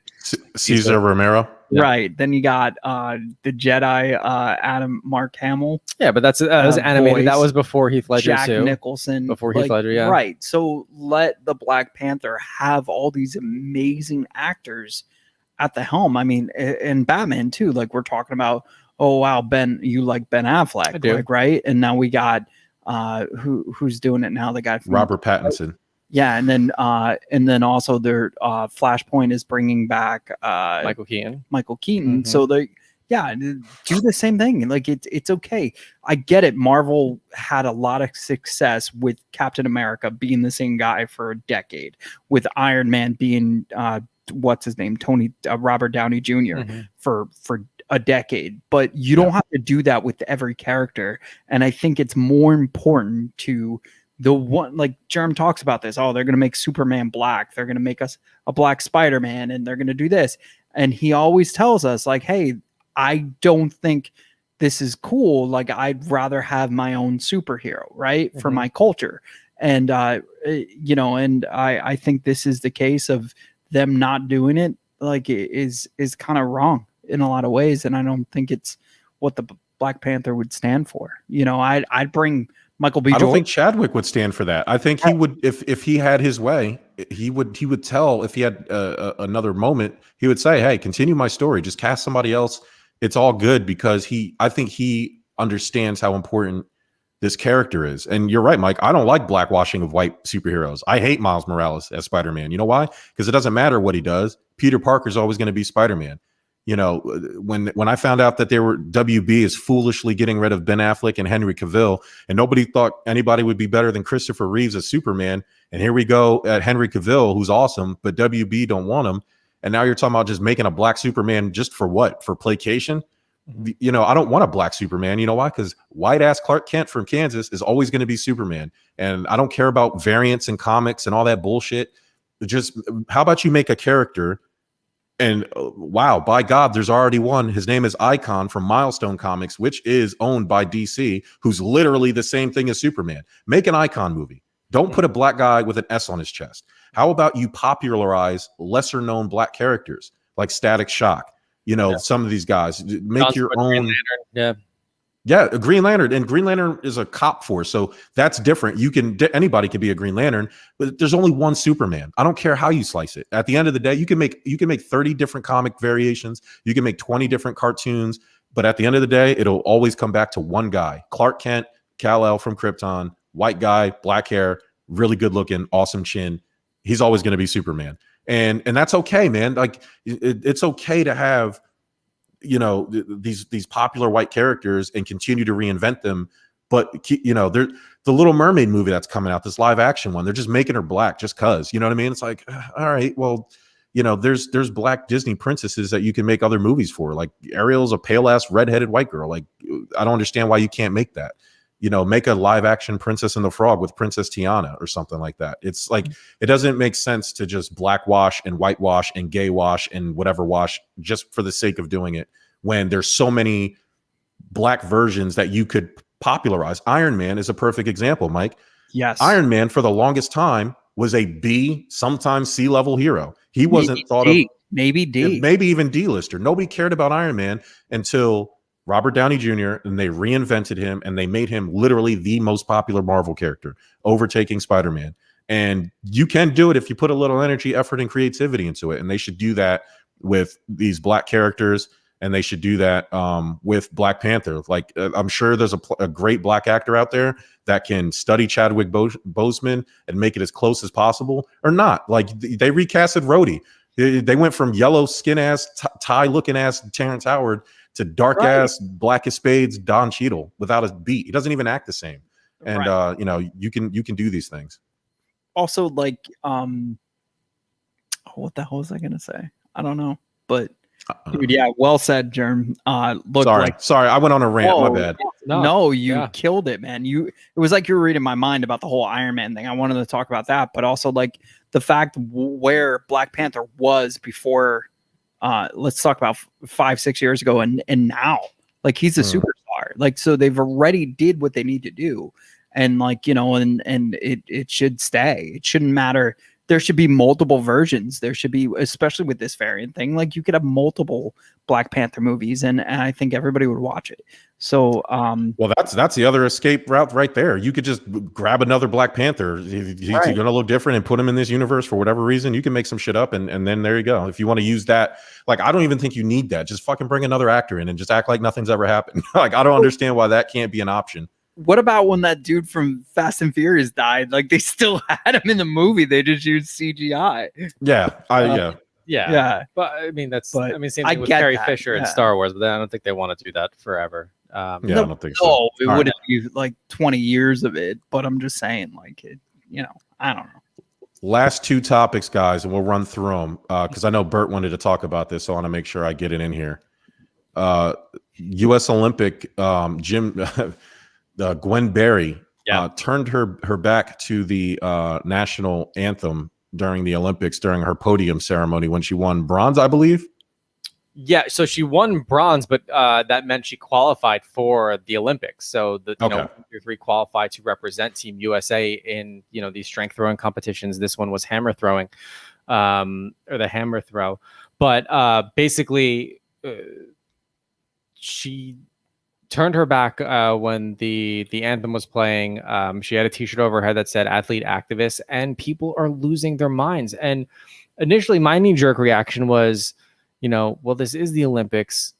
[SPEAKER 3] Cesar Romero.
[SPEAKER 1] Yeah.
[SPEAKER 2] Right. Then you got the Jedi, Mark Hamill.
[SPEAKER 1] Yeah, but that was animated. That
[SPEAKER 2] voice,
[SPEAKER 1] was before Heath Ledger
[SPEAKER 2] Jack
[SPEAKER 1] too.
[SPEAKER 2] Nicholson.
[SPEAKER 1] Before Heath Ledger, yeah.
[SPEAKER 2] Right. So let the Black Panther have all these amazing actors at the helm. I mean, and Batman too. Like we're talking about, oh wow, Ben, you like Ben Affleck,
[SPEAKER 1] I do.
[SPEAKER 2] like, right? And now we got who's doing it now? The guy from
[SPEAKER 3] Robert Pattinson.
[SPEAKER 2] Yeah, and then also their Flashpoint is bringing back
[SPEAKER 1] Michael Keaton.
[SPEAKER 2] Mm-hmm. So they do the same thing. Like it's okay. I get it. Marvel had a lot of success with Captain America being the same guy for a decade, with Iron Man being what's his name, Robert Downey Jr. for a decade. But you don't have to do that with every character. And I think it's more important to the one, like Jerm talks about this. Oh, they're going to make Superman black. They're going to make us a black Spider-Man, and they're going to do this. And he always tells us, like, hey, I don't think this is cool. Like, I'd rather have my own superhero, right? For my culture. And, I think this is the case of them not doing it. Like, it is kind of wrong in a lot of ways. And I don't think it's what the Black Panther would stand for. I'd bring Michael B.
[SPEAKER 3] I don't
[SPEAKER 2] Jordan.
[SPEAKER 3] think Chadwick would stand for that. I think he would, if he had his way, he would tell, if he had another moment, he would say, hey, continue my story. Just cast somebody else. It's all good, because I think he understands how important this character is. And you're right, Mike. I don't like blackwashing of white superheroes. I hate Miles Morales as Spider-Man. You know why? Because it doesn't matter what he does. Peter Parker's always going to be Spider-Man. When I found out that WB is foolishly getting rid of Ben Affleck and Henry Cavill, and nobody thought anybody would be better than Christopher Reeves as Superman, and here we go at Henry Cavill, who's awesome, but WB don't want him, and now you're talking about just making a black Superman just for what? For placation? I don't want a black Superman. You know why? Because white ass Clark Kent from Kansas is always going to be Superman, and I don't care about variants in comics and all that bullshit. Just how about you make a character? And wow, by God, there's already one. His name is Icon from Milestone Comics, which is owned by DC, who's literally the same thing as Superman. Make an Icon movie. Don't put a black guy with an S on his chest. How about you popularize lesser known black characters like Static Shock? Some of these guys, make your own. Yeah, a Green Lantern, and Green Lantern is a cop force, so that's different. Anybody can be a Green Lantern, but there's only one Superman. I don't care how you slice it. At the end of the day, you can make 30 different comic variations. You can make 20 different cartoons, but at the end of the day, it'll always come back to one guy: Clark Kent, Kal-El from Krypton, white guy, black hair, really good looking, awesome chin. He's always going to be Superman, and that's okay, man. Like it's okay to have these popular white characters and continue to reinvent them, but they're the Little Mermaid movie that's coming out, this live action one, they're just making her black just cuz, you know what I mean? It's like, all right, well, there's black Disney princesses that you can make other movies for. Like Ariel's a pale ass redheaded white girl. Like I don't understand why you can't make that. Make a live action Princess and the Frog with Princess Tiana or something like that. It's like, it doesn't make sense to just blackwash and whitewash and gay wash and whatever wash just for the sake of doing it, when there's so many black versions that you could popularize. Iron Man is a perfect example, Mike.
[SPEAKER 2] Yes.
[SPEAKER 3] Iron Man for the longest time was a B, sometimes C level hero. He wasn't thought of,
[SPEAKER 2] maybe D,
[SPEAKER 3] maybe even D-lister. Nobody cared about Iron Man until Robert Downey Jr. and they reinvented him and they made him literally the most popular Marvel character, overtaking Spider-Man. And you can do it if you put a little energy, effort, and creativity into it. And they should do that with these black characters, and they should do that with Black Panther. Like I'm sure there's a great black actor out there that can study Chadwick Boseman and make it as close as possible, or not. Like they recasted Rhodey. They went from yellow skin ass, tie looking ass Terrence Howard to dark ass black as spades Don Cheadle without a beat. He doesn't even act the same. And you can do these things.
[SPEAKER 2] Also, like what the hell was I gonna say? I don't know, but dude, yeah, well said, Jerm.
[SPEAKER 3] Sorry, I went on a rant. My bad.
[SPEAKER 2] No, you killed it, man. It was like you were reading my mind about the whole Iron Man thing. I wanted to talk about that, but also like the fact where Black Panther was before. Let's talk about 5-6 years ago, and now, like he's a superstar. Like so, they've already did what they need to do, and like and it should stay. It shouldn't matter there should be multiple versions. There should be, especially with this variant thing, like you could have multiple Black Panther movies, and I think everybody would watch it. So,
[SPEAKER 3] well, that's the other escape route right there. You could just grab another Black Panther. He's going to look different and put him in this universe for whatever reason. You can make some shit up, and then there you go. If you want to use that, like, I don't even think you need that. Just fucking bring another actor in and just act like nothing's ever happened. Like, I don't understand why that can't be an option.
[SPEAKER 2] What about when that dude from Fast and Furious died? Like, they still had him in the movie. They just used CGI.
[SPEAKER 1] Yeah. But I mean, same thing with Carrie Fisher in Star Wars, but I don't think they want to do that forever.
[SPEAKER 3] I don't think so.
[SPEAKER 2] No, it wouldn't be like 20 years of it, but I'm just saying, like, I don't know.
[SPEAKER 3] Last two topics, guys, and we'll run through them because I know Bert wanted to talk about this, so I want to make sure I get it in here. U.S. Olympic Gwen Berry turned her back to the national anthem during the Olympics during her podium ceremony when she won bronze, I believe.
[SPEAKER 1] Yeah, so she won bronze, but that meant she qualified for the Olympics. So the three qualified to represent Team USA in these strength throwing competitions. This one was hammer throwing, or the hammer throw. But basically, she turned her back when the anthem was playing. She had a T-shirt over her head that said "Athlete Activist," and people are losing their minds. And initially, my knee-jerk reaction was, well, this is the Olympics.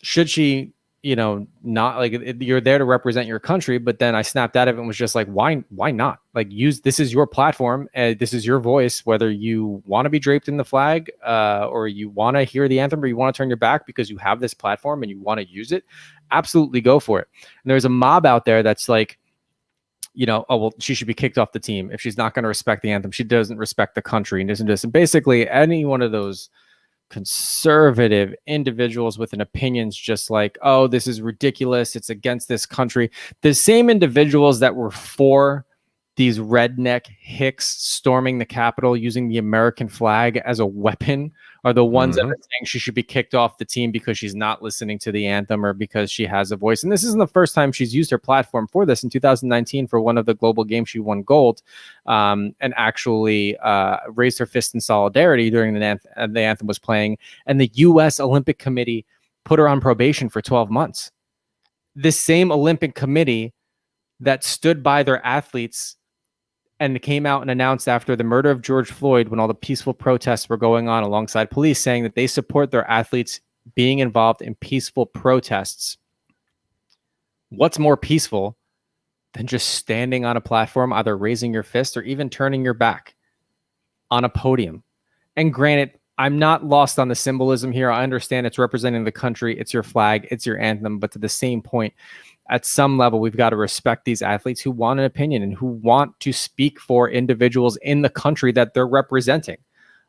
[SPEAKER 1] Should she, not like you're there to represent your country? But then I snapped out of it and was just like, why not? Like, this is your platform. This is your voice, whether you want to be draped in the flag or you want to hear the anthem or you want to turn your back because you have this platform and you want to use it. Absolutely go for it. And there's a mob out there that's like, oh, well, she should be kicked off the team. If she's not going to respect the anthem, she doesn't respect the country and isn't this. And basically any one of those conservative individuals with an opinions just like, oh, this is ridiculous, it's against this country. The same individuals that were for these redneck hicks storming the Capitol using the American flag as a weapon are the ones that are saying she should be kicked off the team because she's not listening to the anthem or because she has a voice. And this isn't the first time she's used her platform for this. In 2019, for one of the global games, she won gold and actually raised her fist in solidarity during the anthem was playing. And the U.S. Olympic Committee put her on probation for 12 months. This same Olympic Committee that stood by their athletes and came out and announced after the murder of George Floyd, when all the peaceful protests were going on alongside police, saying that they support their athletes being involved in peaceful protests. What's more peaceful than just standing on a platform, either raising your fist or even turning your back on a podium? And granted, I'm not lost on the symbolism here. I understand it's representing the country. It's your flag. It's your anthem. But to the same point, at some level, we've got to respect these athletes who want an opinion and who want to speak for individuals in the country that they're representing.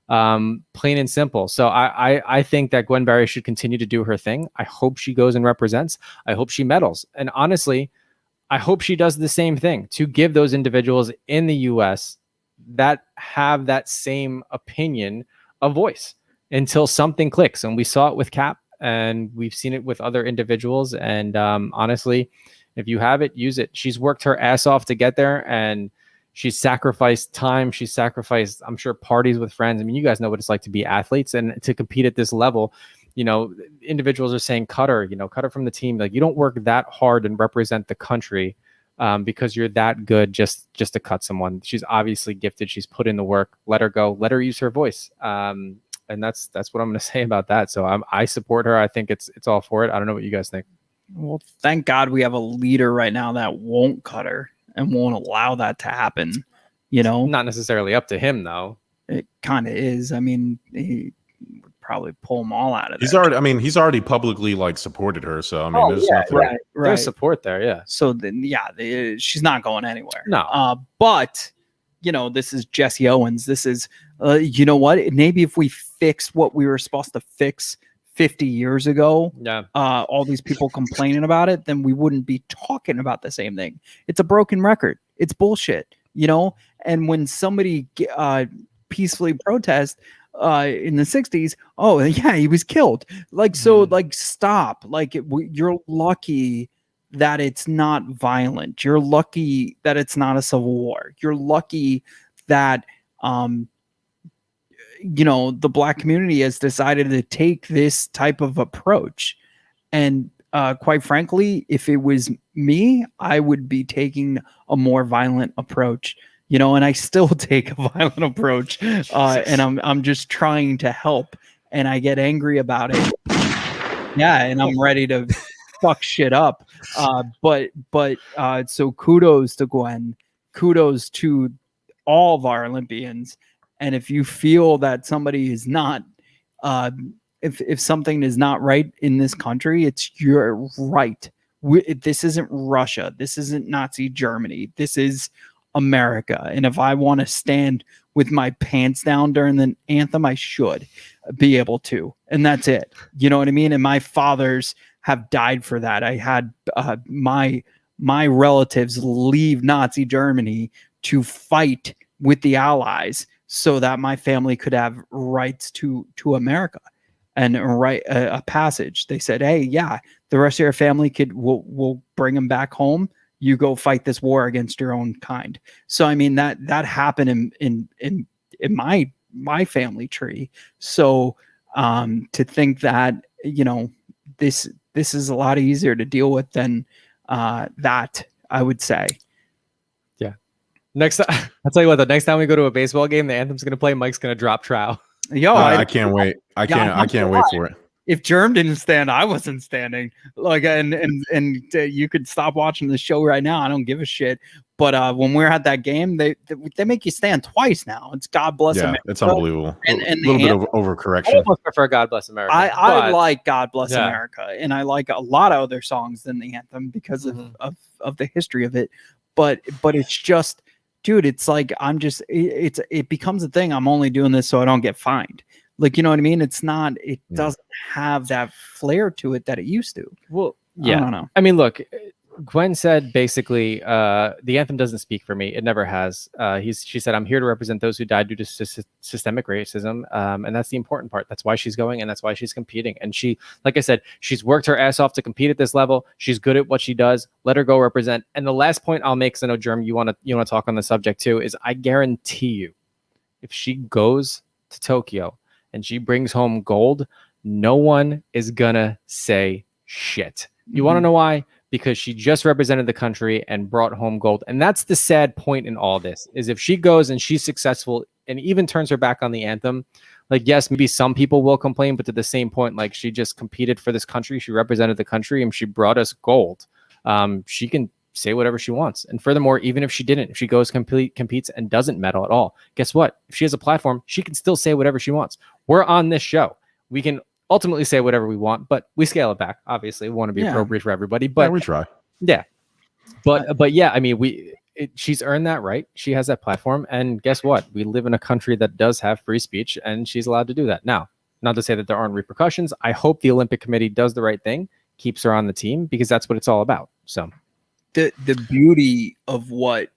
[SPEAKER 1] Plain and simple. So I think that Gwen Berry should continue to do her thing. I hope she goes and represents. I hope she medals. And honestly, I hope she does the same thing to give those individuals in the U.S. that have that same opinion a voice until something clicks. And we saw it with Cap. And we've seen it with other individuals. And honestly, if you have it, use it. She's worked her ass off to get there, and she's sacrificed time. She's sacrificed, I'm sure, parties with friends. I mean, you guys know what it's like to be athletes and to compete at this level. Individuals are saying, cut her from the team. Like, you don't work that hard and represent the country because you're that good just to cut someone. She's obviously gifted. She's put in the work. Let her go. Let her use her voice. And that's what I'm going to say about that. So I support her. I think it's all for it. I don't know what you guys think.
[SPEAKER 2] Well, thank God we have a leader right now that won't cut her and won't allow that to happen.
[SPEAKER 1] Not necessarily up to him, though.
[SPEAKER 2] It kind of is. I mean, he would probably pull them all out of
[SPEAKER 3] there. He's already publicly supported her. So I mean, there's nothing.
[SPEAKER 2] Right.
[SPEAKER 1] There's support there. Yeah.
[SPEAKER 2] So then, she's not going anywhere.
[SPEAKER 1] No.
[SPEAKER 2] But this is Jesse Owens. This is, you know what? Maybe if we fixed what we were supposed to fix 50 years ago, all these people complaining about it, then we wouldn't be talking about the same thing. It's a broken record. It's bullshit, And when somebody peacefully protest in the 60s, oh yeah, he was killed. Stop. You're lucky that it's not violent. You're lucky that it's not a civil war. You're lucky that the Black community has decided to take this type of approach. And quite frankly, if it was me, I would be taking a more violent approach, and I still take a violent approach, and I'm just trying to help, and I get angry about it. Yeah, and I'm ready to fuck shit up. So kudos to Gwen, kudos to all of our Olympians. And if you feel that somebody is not, if something is not right in this country, it's your right. This isn't Russia. This isn't Nazi Germany. This is America. And if I want to stand with my pants down during the anthem, I should be able to. And that's it. You know what I mean? And my fathers have died for that. I had my relatives leave Nazi Germany to fight with the Allies so that my family could have rights to America and a passage. They said, hey, yeah, the rest of your family we'll bring them back home. You go fight this war against your own kind. So, I mean, that happened in my family tree. So to think that, this is a lot easier to deal with than that, I would say.
[SPEAKER 1] Next, I'll tell you what. The next time we go to a baseball game, the anthem's going to play. Mike's going to drop trow.
[SPEAKER 2] Yo,
[SPEAKER 3] I can't wait. I can't wait for it.
[SPEAKER 2] If Jerm didn't stand, I wasn't standing. Like, and you could stop watching the show right now. I don't give a shit. But when we're at that game, they make you stand twice now. It's God Bless America.
[SPEAKER 3] It's unbelievable.
[SPEAKER 2] And
[SPEAKER 3] a little bit of overcorrection.
[SPEAKER 1] I almost prefer God Bless America.
[SPEAKER 2] I like God Bless America, and I like a lot of other songs than the anthem because of the history of it. But it's just, dude, it's like it becomes a thing. I'm only doing this so I don't get fined. Like, you know what I mean? It's not, it doesn't have that flair to it that it used to.
[SPEAKER 1] Well, yeah.
[SPEAKER 2] I don't know.
[SPEAKER 1] I mean, look, Gwen said basically, the anthem doesn't speak for me. It never has. She said, I'm here to represent those who died due to systemic racism. And that's the important part. That's why she's going and that's why she's competing. And she, like I said, she's worked her ass off to compete at this level. She's good at what she does. Let her go represent. And the last point I'll make, because I know, Jerm, you want to talk on the subject too, is I guarantee you, if she goes to Tokyo and she brings home gold, no one is gonna say shit. You want to know why? Because she just represented the country and brought home gold. And that's the sad point in all this, is if she goes and she's successful and even turns her back on the anthem, like, yes, maybe some people will complain, but to the same point, like, she just competed for this country. She represented the country and she brought us gold. She can say whatever she wants. And furthermore, even if she didn't, if she goes competes and doesn't medal at all, guess what? If she has a platform, she can still say whatever she wants. We're on this show. We can ultimately say whatever we want, but we scale it back. Obviously, we want to be appropriate for everybody, but
[SPEAKER 3] we try.
[SPEAKER 1] Yeah. But yeah, I mean, she's earned that right. She has that platform. And guess what? We live in a country that does have free speech, and she's allowed to do that. Now, not to say that there aren't repercussions. I hope the Olympic Committee does the right thing, keeps her on the team, because that's what it's all about. So
[SPEAKER 2] the beauty of what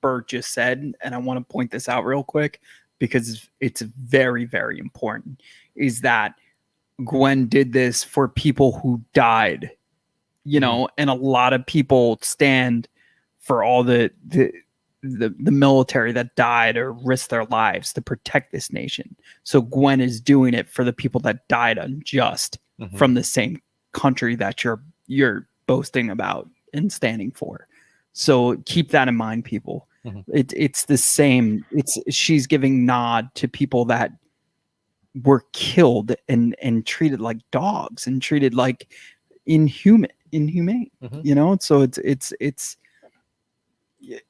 [SPEAKER 2] Bert just said, and I want to point this out real quick because it's very, very important, is that Gwen did this for people who died, and a lot of people stand for all the military that died or risked their lives to protect this nation. So Gwen is doing it for the people that died unjust from the same country that you're boasting about and standing for. So keep that in mind, people. It's the same. She's giving nod to people that were killed and treated like dogs and treated like inhumane. So it's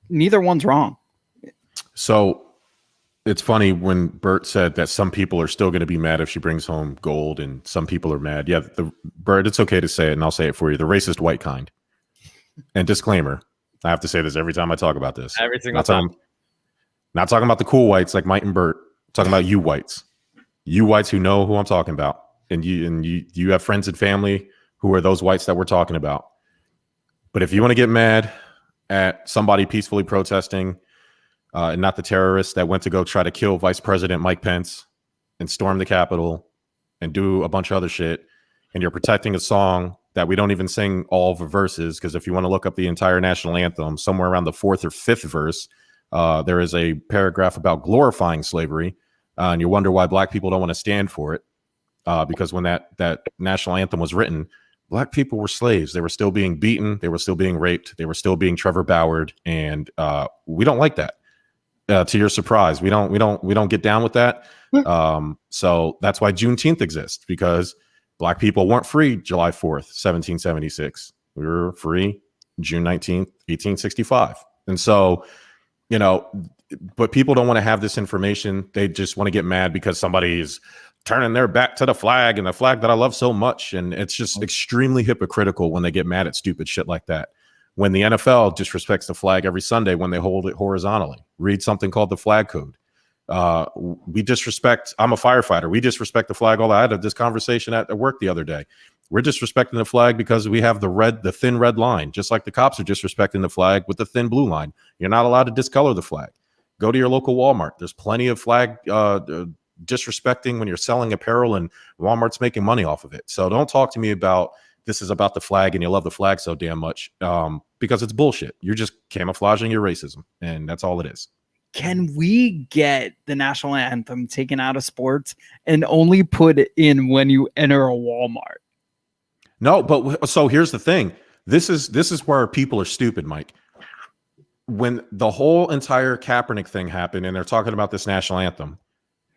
[SPEAKER 2] neither one's wrong.
[SPEAKER 3] So it's funny when Bert said that some people are still going to be mad if she brings home gold and some people are mad. Yeah, Bert, it's okay to say it, and I'll say it for you. The racist white kind. And disclaimer, I have to say this every time I talk about this.
[SPEAKER 1] Every single time.
[SPEAKER 3] Not talking about the cool whites like Mike and Bert. I'm talking about you whites. You whites who know who I'm talking about. And you have friends and family who are those whites that we're talking about. But if you want to get mad at somebody peacefully protesting, and not the terrorists that went to go try to kill Vice President Mike Pence and storm the Capitol and do a bunch of other shit, and you're protecting a song that we don't even sing all the verses, because if you want to look up the entire national anthem, somewhere around the 4th or 5th verse, there is a paragraph about glorifying slavery, and you wonder why black people don't want to stand for it, because when that national anthem was written, black people were slaves. They were still being beaten. They were still being raped. They were still being Trevor Bauered, and we don't like that. To your surprise, we don't get down with that. So that's why Juneteenth exists, because black people weren't free July 4th, 1776. We were free June 19th, 1865. And so, but people don't want to have this information. They just want to get mad because somebody's turning their back to the flag, and the flag that I love so much. And it's just extremely hypocritical when they get mad at stupid shit like that. When the NFL disrespects the flag every Sunday when they hold it horizontally, read something called the flag code. We disrespect, I'm a firefighter. We disrespect the flag. I had this conversation at work the other day. We're disrespecting the flag because we have the thin red line, just like the cops are disrespecting the flag with the thin blue line. You're not allowed to discolor the flag. Go to your local Walmart. There's plenty of flag disrespecting when you're selling apparel, and Walmart's making money off of it. So don't talk to me about this is about the flag and you love the flag so damn much, because it's bullshit. You're just camouflaging your racism, and that's all it is.
[SPEAKER 2] Can we get the national anthem taken out of sports and only put it in when you enter a Walmart?
[SPEAKER 3] No, but so here's the thing. This is where people are stupid, Mike. When the whole entire Kaepernick thing happened and they're talking about this national anthem,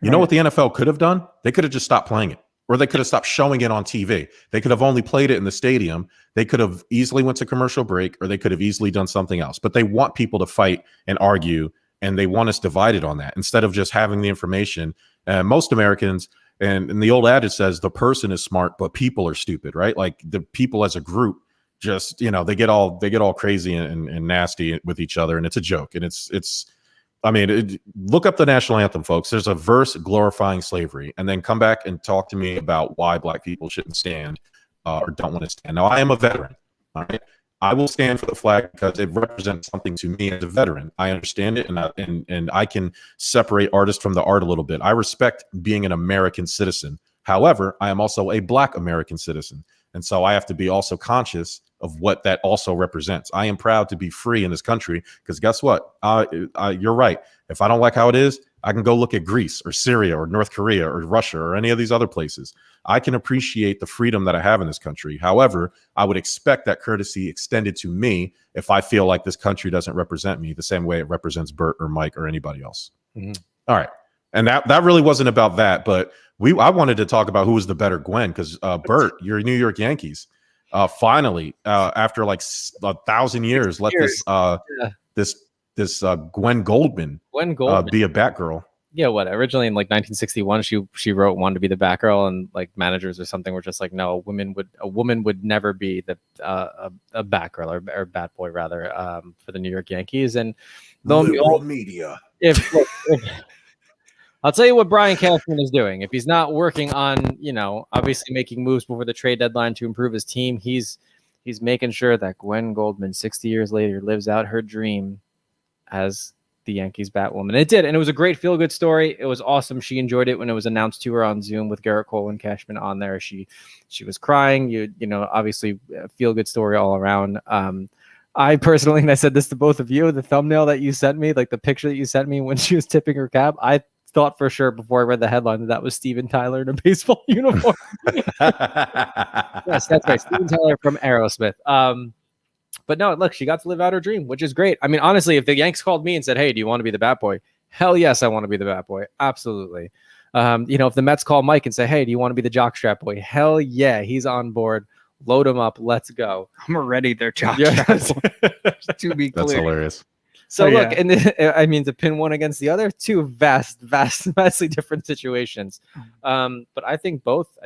[SPEAKER 3] you know what the NFL could have done? They could have just stopped playing it, or they could have stopped showing it on TV. They could have only played it in the stadium. They could have easily went to commercial break, or they could have easily done something else. But they want people to fight and argue, and they want us divided on that instead of just having the information. Most Americans, and the old adage says, the person is smart, but people are stupid, right? Like the people as a group, just, they get all crazy and nasty with each other, and it's a joke. And look up the national anthem, folks. There's a verse glorifying slavery, and then come back and talk to me about why black people shouldn't stand or don't want to stand. Now, I am a veteran. All right. I will stand for the flag because it represents something to me as a veteran. I understand it, and I can separate artist from the art a little bit. I respect being an American citizen. However, I am also a Black American citizen, and so I have to be also conscious of what that also represents. I am proud to be free in this country because guess what? You're right. If I don't like how it is, I can go look at Greece or Syria or North Korea or Russia or any of these other places. I can appreciate the freedom that I have in this country. However, I would expect that courtesy extended to me if I feel like this country doesn't represent me the same way it represents Bert or Mike or anybody else. Mm-hmm. All right. And that really wasn't about that, but I wanted to talk about who was the better Gwen, because Bert, your New York Yankees, finally, after like 1,000 years, let this Gwen Goldman be a Batgirl.
[SPEAKER 1] Yeah, originally in like 1961, she wrote wanted to be the Batgirl, and like managers or something were just like, no, a woman would never be the a Batgirl or Batboy rather, for the New York Yankees. And
[SPEAKER 4] liberal media.
[SPEAKER 1] If I'll tell you what Brian Cashman is doing. If he's not working on, obviously making moves before the trade deadline to improve his team, he's making sure that Gwen Goldman, 60 years later, lives out her dream as the Yankees Batwoman. It did, and it was a great feel-good story. It was awesome. She enjoyed it when it was announced to her on Zoom with Garrett Cole and Cashman on there. She was crying. Obviously a feel-good story all around. I personally, and I said this to both of you, the thumbnail that you sent me, like the picture that you sent me when she was tipping her cap, I thought for sure before I read the headline that was Steven Tyler in a baseball uniform. Yes, that's right. Steven Tyler from Aerosmith. But no, look, she got to live out her dream, which is great. I mean, honestly, if the Yanks called me and said, hey, do you want to be the Batboy? Hell yes, I want to be the Batboy. Absolutely. If the Mets call Mike and say, hey, do you want to be the jockstrap boy? Hell yeah, he's on board. Load him up. Let's go.
[SPEAKER 2] I'm already their jockstrap boy. To be clear.
[SPEAKER 3] That's hilarious.
[SPEAKER 1] So look, and to pin one against the other, two vastly different situations. But I think both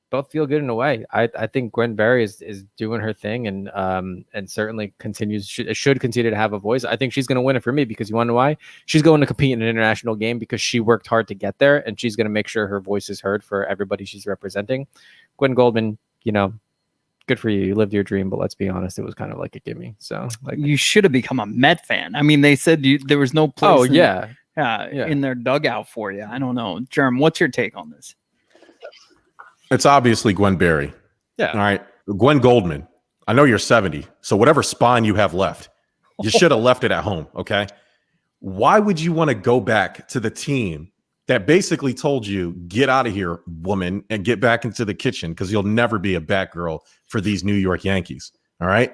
[SPEAKER 1] both feel good in a way. I think Gwen Berry is doing her thing and certainly should continue to have a voice. I think she's going to win it for me because you want to know why? She's going to compete in an international game because she worked hard to get there, and she's going to make sure her voice is heard for everybody she's representing. Gwen Goldman, good for you. You lived your dream, but let's be honest, it was kind of like a gimme. So like
[SPEAKER 2] you should have become a Met fan. I mean, they said there was no place in their dugout for you. I don't know. Jerm, what's your take on this?
[SPEAKER 3] It's obviously Gwen Berry.
[SPEAKER 1] Yeah.
[SPEAKER 3] All right. Gwen Goldman. I know you're 70, so whatever spine you have left, you should have left it at home. Okay. Why would you want to go back to the team that basically told you, get out of here, woman, and get back into the kitchen because you'll never be a Batgirl for these New York Yankees? All right.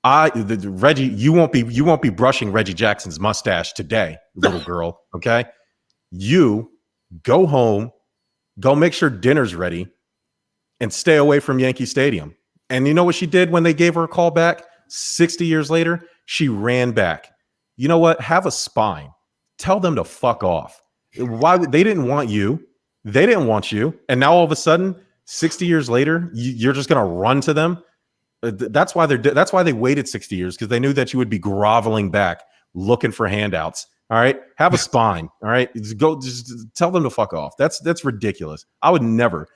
[SPEAKER 3] Reggie, you won't be brushing Reggie Jackson's mustache today, little girl. Okay. You go home, go make sure dinner's ready, and stay away from Yankee Stadium. And you know what she did when they gave her a call back 60 years later? She ran back. You know what? Have a spine. Tell them to fuck off. Why they didn't want you? They didn't want you. And now all of a sudden, 60 years later, you're just going to run to them. That's why they waited 60 years, because they knew that you would be groveling back, looking for handouts. All right, have a spine. All right, just tell them to fuck off. That's ridiculous. I would never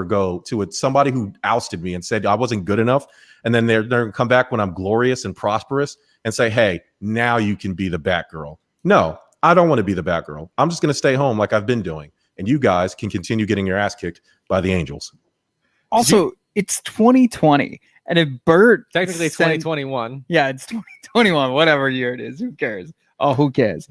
[SPEAKER 3] go to somebody who ousted me and said I wasn't good enough, and then they're going to come back when I'm glorious and prosperous and say, hey, now you can be the Batgirl. No, I don't want to be the Batgirl. I'm just going to stay home like I've been doing, and you guys can continue getting your ass kicked by the Angels.
[SPEAKER 2] Also, it's 2020, and if Bert
[SPEAKER 1] Technically, it's 2021.
[SPEAKER 2] Yeah, it's 2021. Whatever year it is, who cares? Oh, who cares?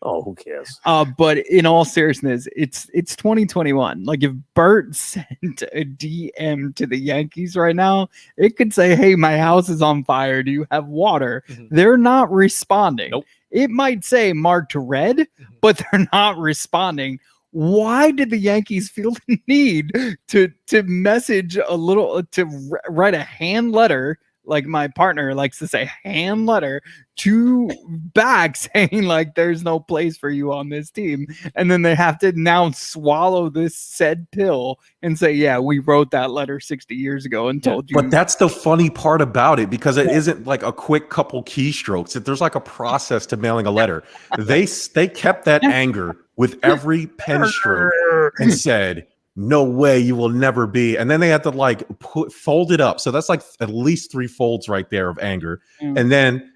[SPEAKER 5] Who cares?
[SPEAKER 2] But in all seriousness, it's 2021. Like, if Bert sent a DM to the Yankees right now, it could say, hey, my house is on fire. Do you have water?
[SPEAKER 1] Mhm.
[SPEAKER 2] They're not responding.
[SPEAKER 1] Nope.
[SPEAKER 2] It might say marked red, but they're not responding. Why did the Yankees feel the need to message a little, to write a hand letter, like my partner likes to say, hand letter to back saying like there's no place for you on this team, and then they have to now swallow this said pill and say, yeah, we wrote that letter 60 years ago and told you.
[SPEAKER 3] But that's the funny part about it, because it isn't like a quick couple keystrokes. There's like a process to mailing a letter. They kept that anger with every pen stroke and said, no way, you will never be. And then they had to like fold it up. So that's like at least 3 folds right there of anger. And then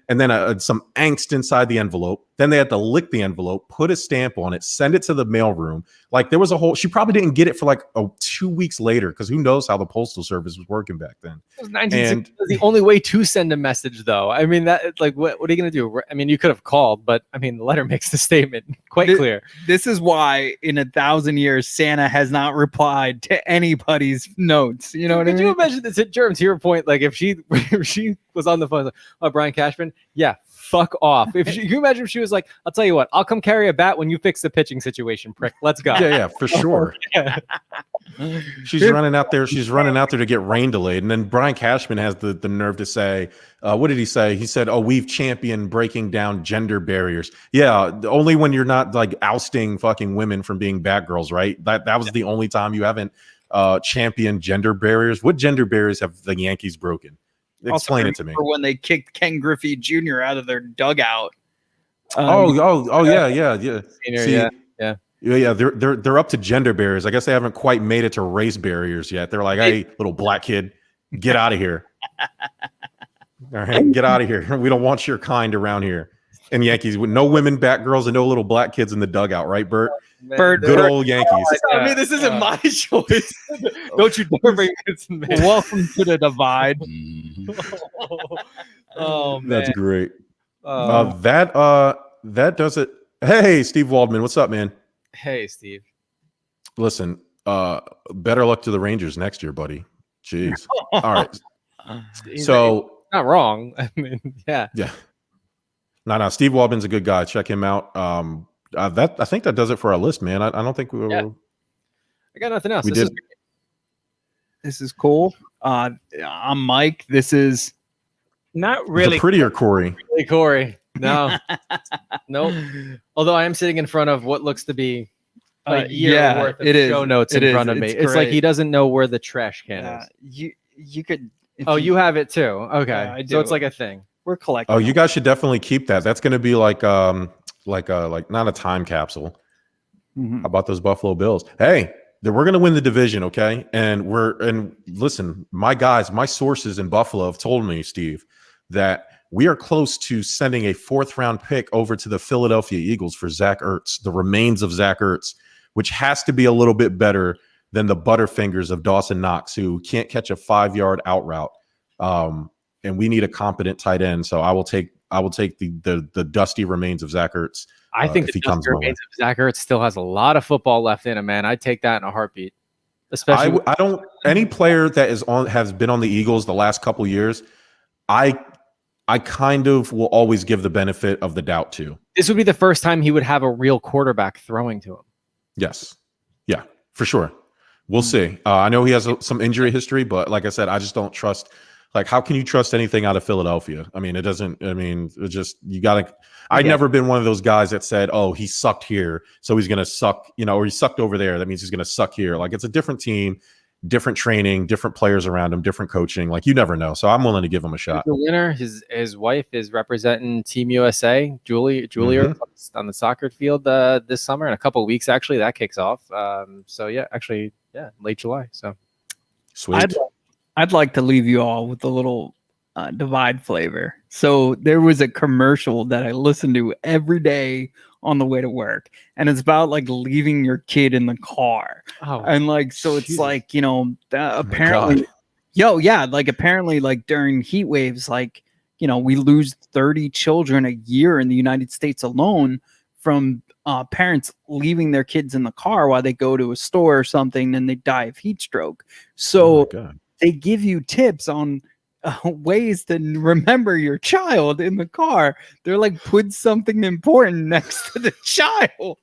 [SPEAKER 3] some angst inside the envelope. Then they had to lick the envelope, put a stamp on it, send it to the mailroom. Like, there was a whole, she probably didn't get it for like 2 weeks later, because who knows how the postal service was working back then.
[SPEAKER 1] It was 1960. It was the only way to send a message, though. I mean, that, like, what are you going to do? I mean, you could have called, but I mean, the letter makes the statement quite clear.
[SPEAKER 2] This is why in 1,000 years, Santa has not replied to anybody's notes. You know what I mean?
[SPEAKER 1] Could you imagine this at Jerm, to your point? Like, if she was on the phone, like, oh, Brian Cashman, yeah, fuck off. If you imagine if she was like, I'll tell you what, I'll come carry a bat when you fix the pitching situation, prick. Let's go.
[SPEAKER 3] Yeah, for sure. She's running out there. She's running out there to get rain delayed. And then Brian Cashman has the nerve to say, what did he say? He said, oh, we've championed breaking down gender barriers. Yeah, only when you're not like ousting fucking women from being Batgirls, right? That was the only time you haven't championed gender barriers. What gender barriers have the Yankees broken? Explain it to me.
[SPEAKER 2] When they kicked Ken Griffey Jr. out of their dugout.
[SPEAKER 3] Yeah.
[SPEAKER 1] Senior,
[SPEAKER 3] Yeah, they're up to gender barriers. I guess they haven't quite made it to race barriers yet. They're like, hey, little black kid, get out of here. All right, get out of here. We don't want your kind around here. And Yankees with no women, Batgirls, and no little black kids in the dugout, right, Bert?
[SPEAKER 2] Bert,
[SPEAKER 3] Good old Yankees.
[SPEAKER 1] I mean, this isn't my choice. Don't you dare bring this in, man.
[SPEAKER 2] Welcome to the divide.
[SPEAKER 1] Oh, man.
[SPEAKER 3] That's great. That does it. Hey, Steve Waldman, what's up, man?
[SPEAKER 1] Hey, Steve.
[SPEAKER 3] Listen, better luck to the Rangers next year, buddy. Jeez. All right. So
[SPEAKER 1] not wrong. I mean, yeah. No. Steve
[SPEAKER 3] Waldman's a good guy. Check him out. I think that does it for our list, man. I don't think we were.
[SPEAKER 1] Yeah. I got nothing else.
[SPEAKER 2] This is cool. I'm Mike. This is
[SPEAKER 5] Not really.
[SPEAKER 3] The prettier Corey.
[SPEAKER 1] Really, Corey. No. Nope. Although I am sitting in front of what looks to be a year worth of show notes in front of me. It's like he doesn't know where the trash can is.
[SPEAKER 2] You could.
[SPEAKER 1] You have it too. Okay.
[SPEAKER 2] I do.
[SPEAKER 1] So it's like a thing.
[SPEAKER 2] We're collecting.
[SPEAKER 3] Oh, you guys should definitely keep that. That's going to be like not a time capsule.
[SPEAKER 2] Mm-hmm.
[SPEAKER 3] How about those Buffalo Bills? Hey, we're going to win the division, okay? And listen, my sources in Buffalo have told me, Steve, that we are close to sending a 4th-round pick over to the Philadelphia Eagles for Zach Ertz, the remains of Zach Ertz, which has to be a little bit better than the Butterfingers of Dawson Knox, who can't catch a 5-yard out route. And we need a competent tight end. So I will take I will take the dusty remains of Zach Ertz.
[SPEAKER 1] I think
[SPEAKER 3] if
[SPEAKER 1] the
[SPEAKER 3] he comes my way.
[SPEAKER 1] remains of Zach Ertz still has a lot of football left in him, man. I'd take that in a heartbeat. Especially,
[SPEAKER 3] I don't any player that has been on the Eagles the last couple years. I kind of will always give the benefit of the doubt to.
[SPEAKER 1] This would be the first time he would have a real quarterback throwing to him.
[SPEAKER 3] Yes, yeah, for sure. We'll see. I know he has some injury history, but like I said, I just don't trust. Like, how can you trust anything out of Philadelphia? I mean, it doesn't. I mean, it just you gotta. I've never been one of those guys that said, "Oh, he sucked here, so he's gonna suck," or he sucked over there. That means he's gonna suck here. Like, it's a different team, different training, different players around him, different coaching. Like, you never know. So I'm willing to give him a shot.
[SPEAKER 1] The winner, his wife is representing Team USA, Julia, on the soccer field this summer in a couple of weeks. Actually, that kicks off. So yeah, actually, late July. So
[SPEAKER 3] sweet.
[SPEAKER 2] I'd like to leave you all with a little divide flavor. So there was a commercial that I listened to every day on the way to work, and it's about like leaving your kid in the car. And like, so it's like, apparently, apparently like during heat waves, like, we lose 30 children a year in the United States alone from parents leaving their kids in the car while they go to a store or something, and they die of heat stroke. So they give you tips on ways to remember your child in the car. They're like, put something important next to the child.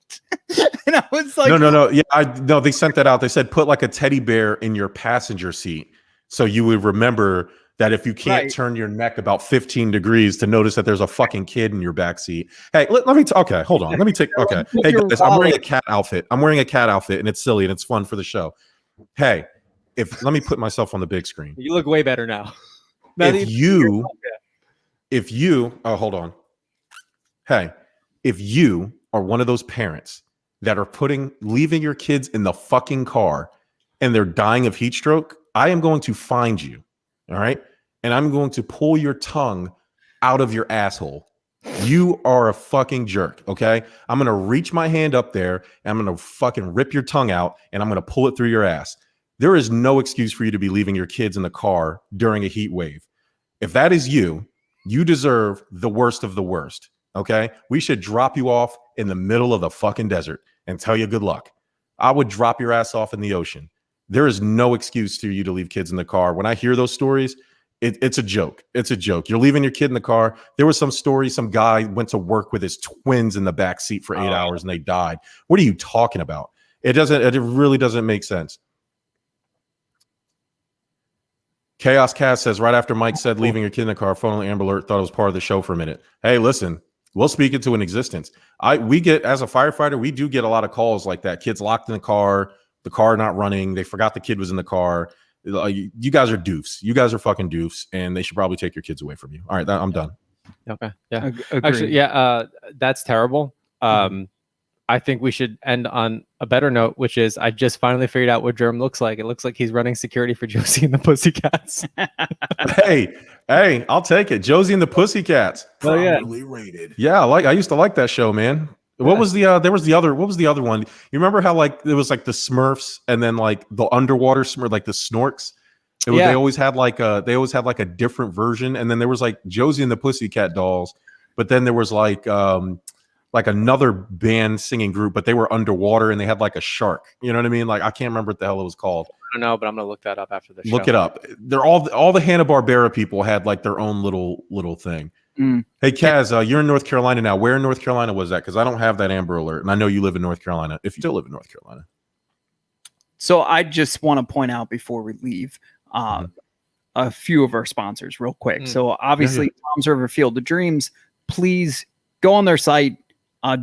[SPEAKER 2] And I was like,
[SPEAKER 3] no. Yeah, they sent that out. They said, put like a teddy bear in your passenger seat. So you would remember that if you can't turn your neck about 15 degrees to notice that there's a fucking kid in your back seat. Hey, let me okay, hold on. Let me take okay. Hey guys, I'm wearing a cat outfit. And it's silly and it's fun for the show. Hey, let me put myself on the big screen.
[SPEAKER 1] You look way better now.
[SPEAKER 3] If you hold on. Hey, if you are one of those parents that are leaving your kids in the fucking car and they're dying of heat stroke, I am going to find you. All right. And I'm going to pull your tongue out of your asshole. You are a fucking jerk. Okay. I'm going to reach my hand up there and I'm going to fucking rip your tongue out and I'm going to pull it through your ass. There is no excuse for you to be leaving your kids in the car during a heat wave. If that is you, you deserve the worst of the worst. Okay. We should drop you off in the middle of the fucking desert and tell you good luck. I would drop your ass off in the ocean. There is no excuse for you to leave kids in the car. When I hear those stories, it's a joke. It's a joke. You're leaving your kid in the car. There was some story. Some guy went to work with his twins in the back seat for 8 hours and they died. What are you talking about? It really doesn't make sense. Chaos Cast says, right after Mike said leaving your kid in the car, phone on Amber Alert, thought it was part of the show for a minute. Hey, listen, we'll speak it to an existence. We get, as a firefighter, we do get a lot of calls like that. Kids locked in the car not running. They forgot the kid was in the car. You guys are doofs. You guys are fucking doofs, and they should probably take your kids away from you. All right, I'm done.
[SPEAKER 1] Okay, yeah. Actually, that's terrible. I think we should end on a better note, which is I just finally figured out what Jerm looks like. It looks like he's running security for Josie and the Pussycats.
[SPEAKER 3] hey, I'll take it. Josie and the Pussycats.
[SPEAKER 1] Oh yeah,
[SPEAKER 3] rated. Yeah, I used to like that show, man. What was the what was the other one? You remember how like it was like the Smurfs and then like the underwater Smurf, like the Snorks? They always had like a different version, and then there was like Josie and the Pussycat Dolls, but then there was like another band singing group, but they were underwater and they had like a shark. You know what I mean? Like I can't remember what the hell it was called.
[SPEAKER 1] I don't know, but I'm gonna look that up after the show.
[SPEAKER 3] Look it up. They're all the Hanna-Barbera people had like their own little thing. Hey Kaz, you're in North Carolina now. Where in North Carolina was that? Because I don't have that Amber Alert, and I know you live in North Carolina. If you still live in North Carolina.
[SPEAKER 2] So I just want to point out before we leave a few of our sponsors real quick. So obviously Tom's River Field of Dreams, please go on their site,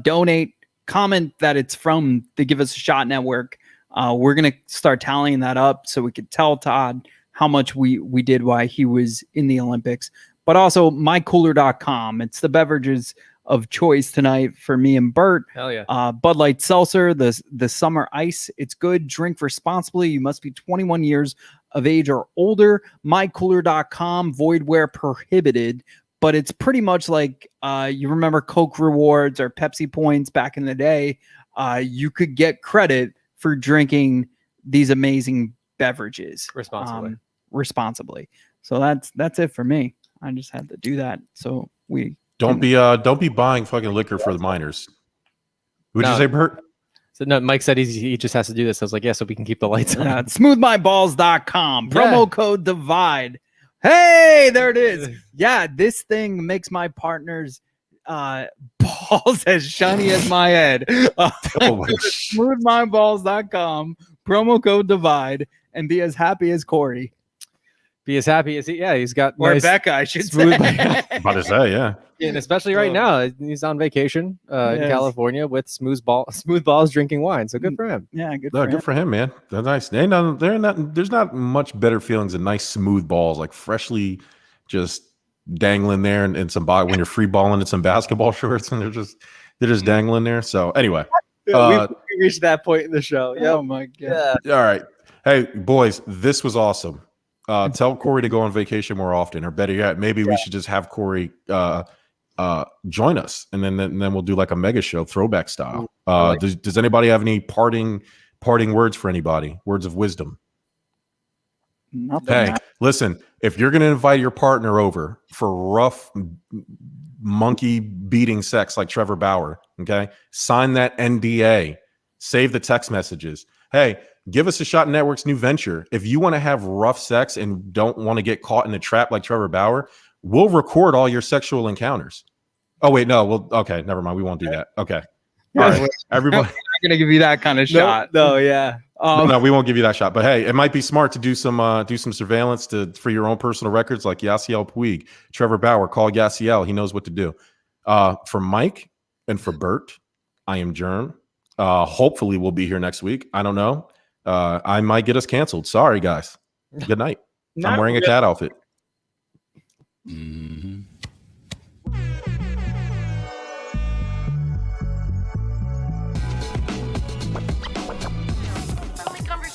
[SPEAKER 2] donate, comment that it's from the Give Us a Shot Network. We're going to start tallying that up so we could tell Todd how much we did while he was in the Olympics. But also mycooler.com. It's the beverages of choice tonight for me and Bert.
[SPEAKER 1] Hell yeah.
[SPEAKER 2] Bud Light Seltzer, the summer ice. It's good. Drink responsibly. You must be 21 years of age or older. Mycooler.com. Void where prohibited. But it's pretty much like you remember Coke rewards or Pepsi points back in the day. You could get credit for drinking these amazing beverages responsibly. So that's it for me. I just had to do that so we
[SPEAKER 3] Don't be buying fucking liquor for the minors. Would you say, Bert?
[SPEAKER 1] So no, Mike said he just has to do this. I was like, yeah, so we can keep the lights on.
[SPEAKER 2] Smoothmyballs.com. Promo code DIVIDE. Hey, there it is. Yeah, this thing makes my partner's balls as shiny as my head. Smoothmyballs.com. Promo code DIVIDE and be as happy as Corey.
[SPEAKER 1] Be as happy as he's got
[SPEAKER 2] Or
[SPEAKER 1] nice,
[SPEAKER 2] Becca, I should
[SPEAKER 1] smooth.
[SPEAKER 2] say.
[SPEAKER 3] About to say, yeah.
[SPEAKER 1] And especially right now, he's on vacation in California with smooth balls drinking wine. So good for him.
[SPEAKER 2] Yeah,
[SPEAKER 3] Good for him, man. They're nice. There's not much better feelings than nice smooth balls, like freshly just dangling there and some when you're free balling in some basketball shorts and they're just dangling there. So anyway,
[SPEAKER 1] we reached that point in the show. Yeah.
[SPEAKER 2] Oh my god.
[SPEAKER 3] All right. Hey boys, this was awesome. Tell Corey to go on vacation more often, or better yet, maybe we should just have Corey join us, and then we'll do like a mega show throwback style. Does anybody have any parting words for anybody? Words of wisdom?
[SPEAKER 2] Nothing.
[SPEAKER 3] Hey, listen, if you're going to invite your partner over for rough monkey beating sex like Trevor Bauer, okay, sign that NDA, save the text messages. Hey, give us a shot. Network's new venture. If you want to have rough sex and don't want to get caught in a trap like Trevor Bauer, we'll record all your sexual encounters. Oh wait, no, okay, never mind. We won't do that. Okay, all right, everybody.
[SPEAKER 2] I'm not gonna give you that kind of shot.
[SPEAKER 1] No, yeah.
[SPEAKER 3] No, we won't give you that shot. But hey, it might be smart to do some surveillance for your own personal records, like Yasiel Puig, Trevor Bauer. Call Yasiel; he knows what to do. For Mike and for Bert, I am Jerm. Hopefully, we'll be here next week. I don't know. I might get us canceled. Sorry, guys. Good night. I'm wearing a cat outfit.
[SPEAKER 6] Mm-hmm.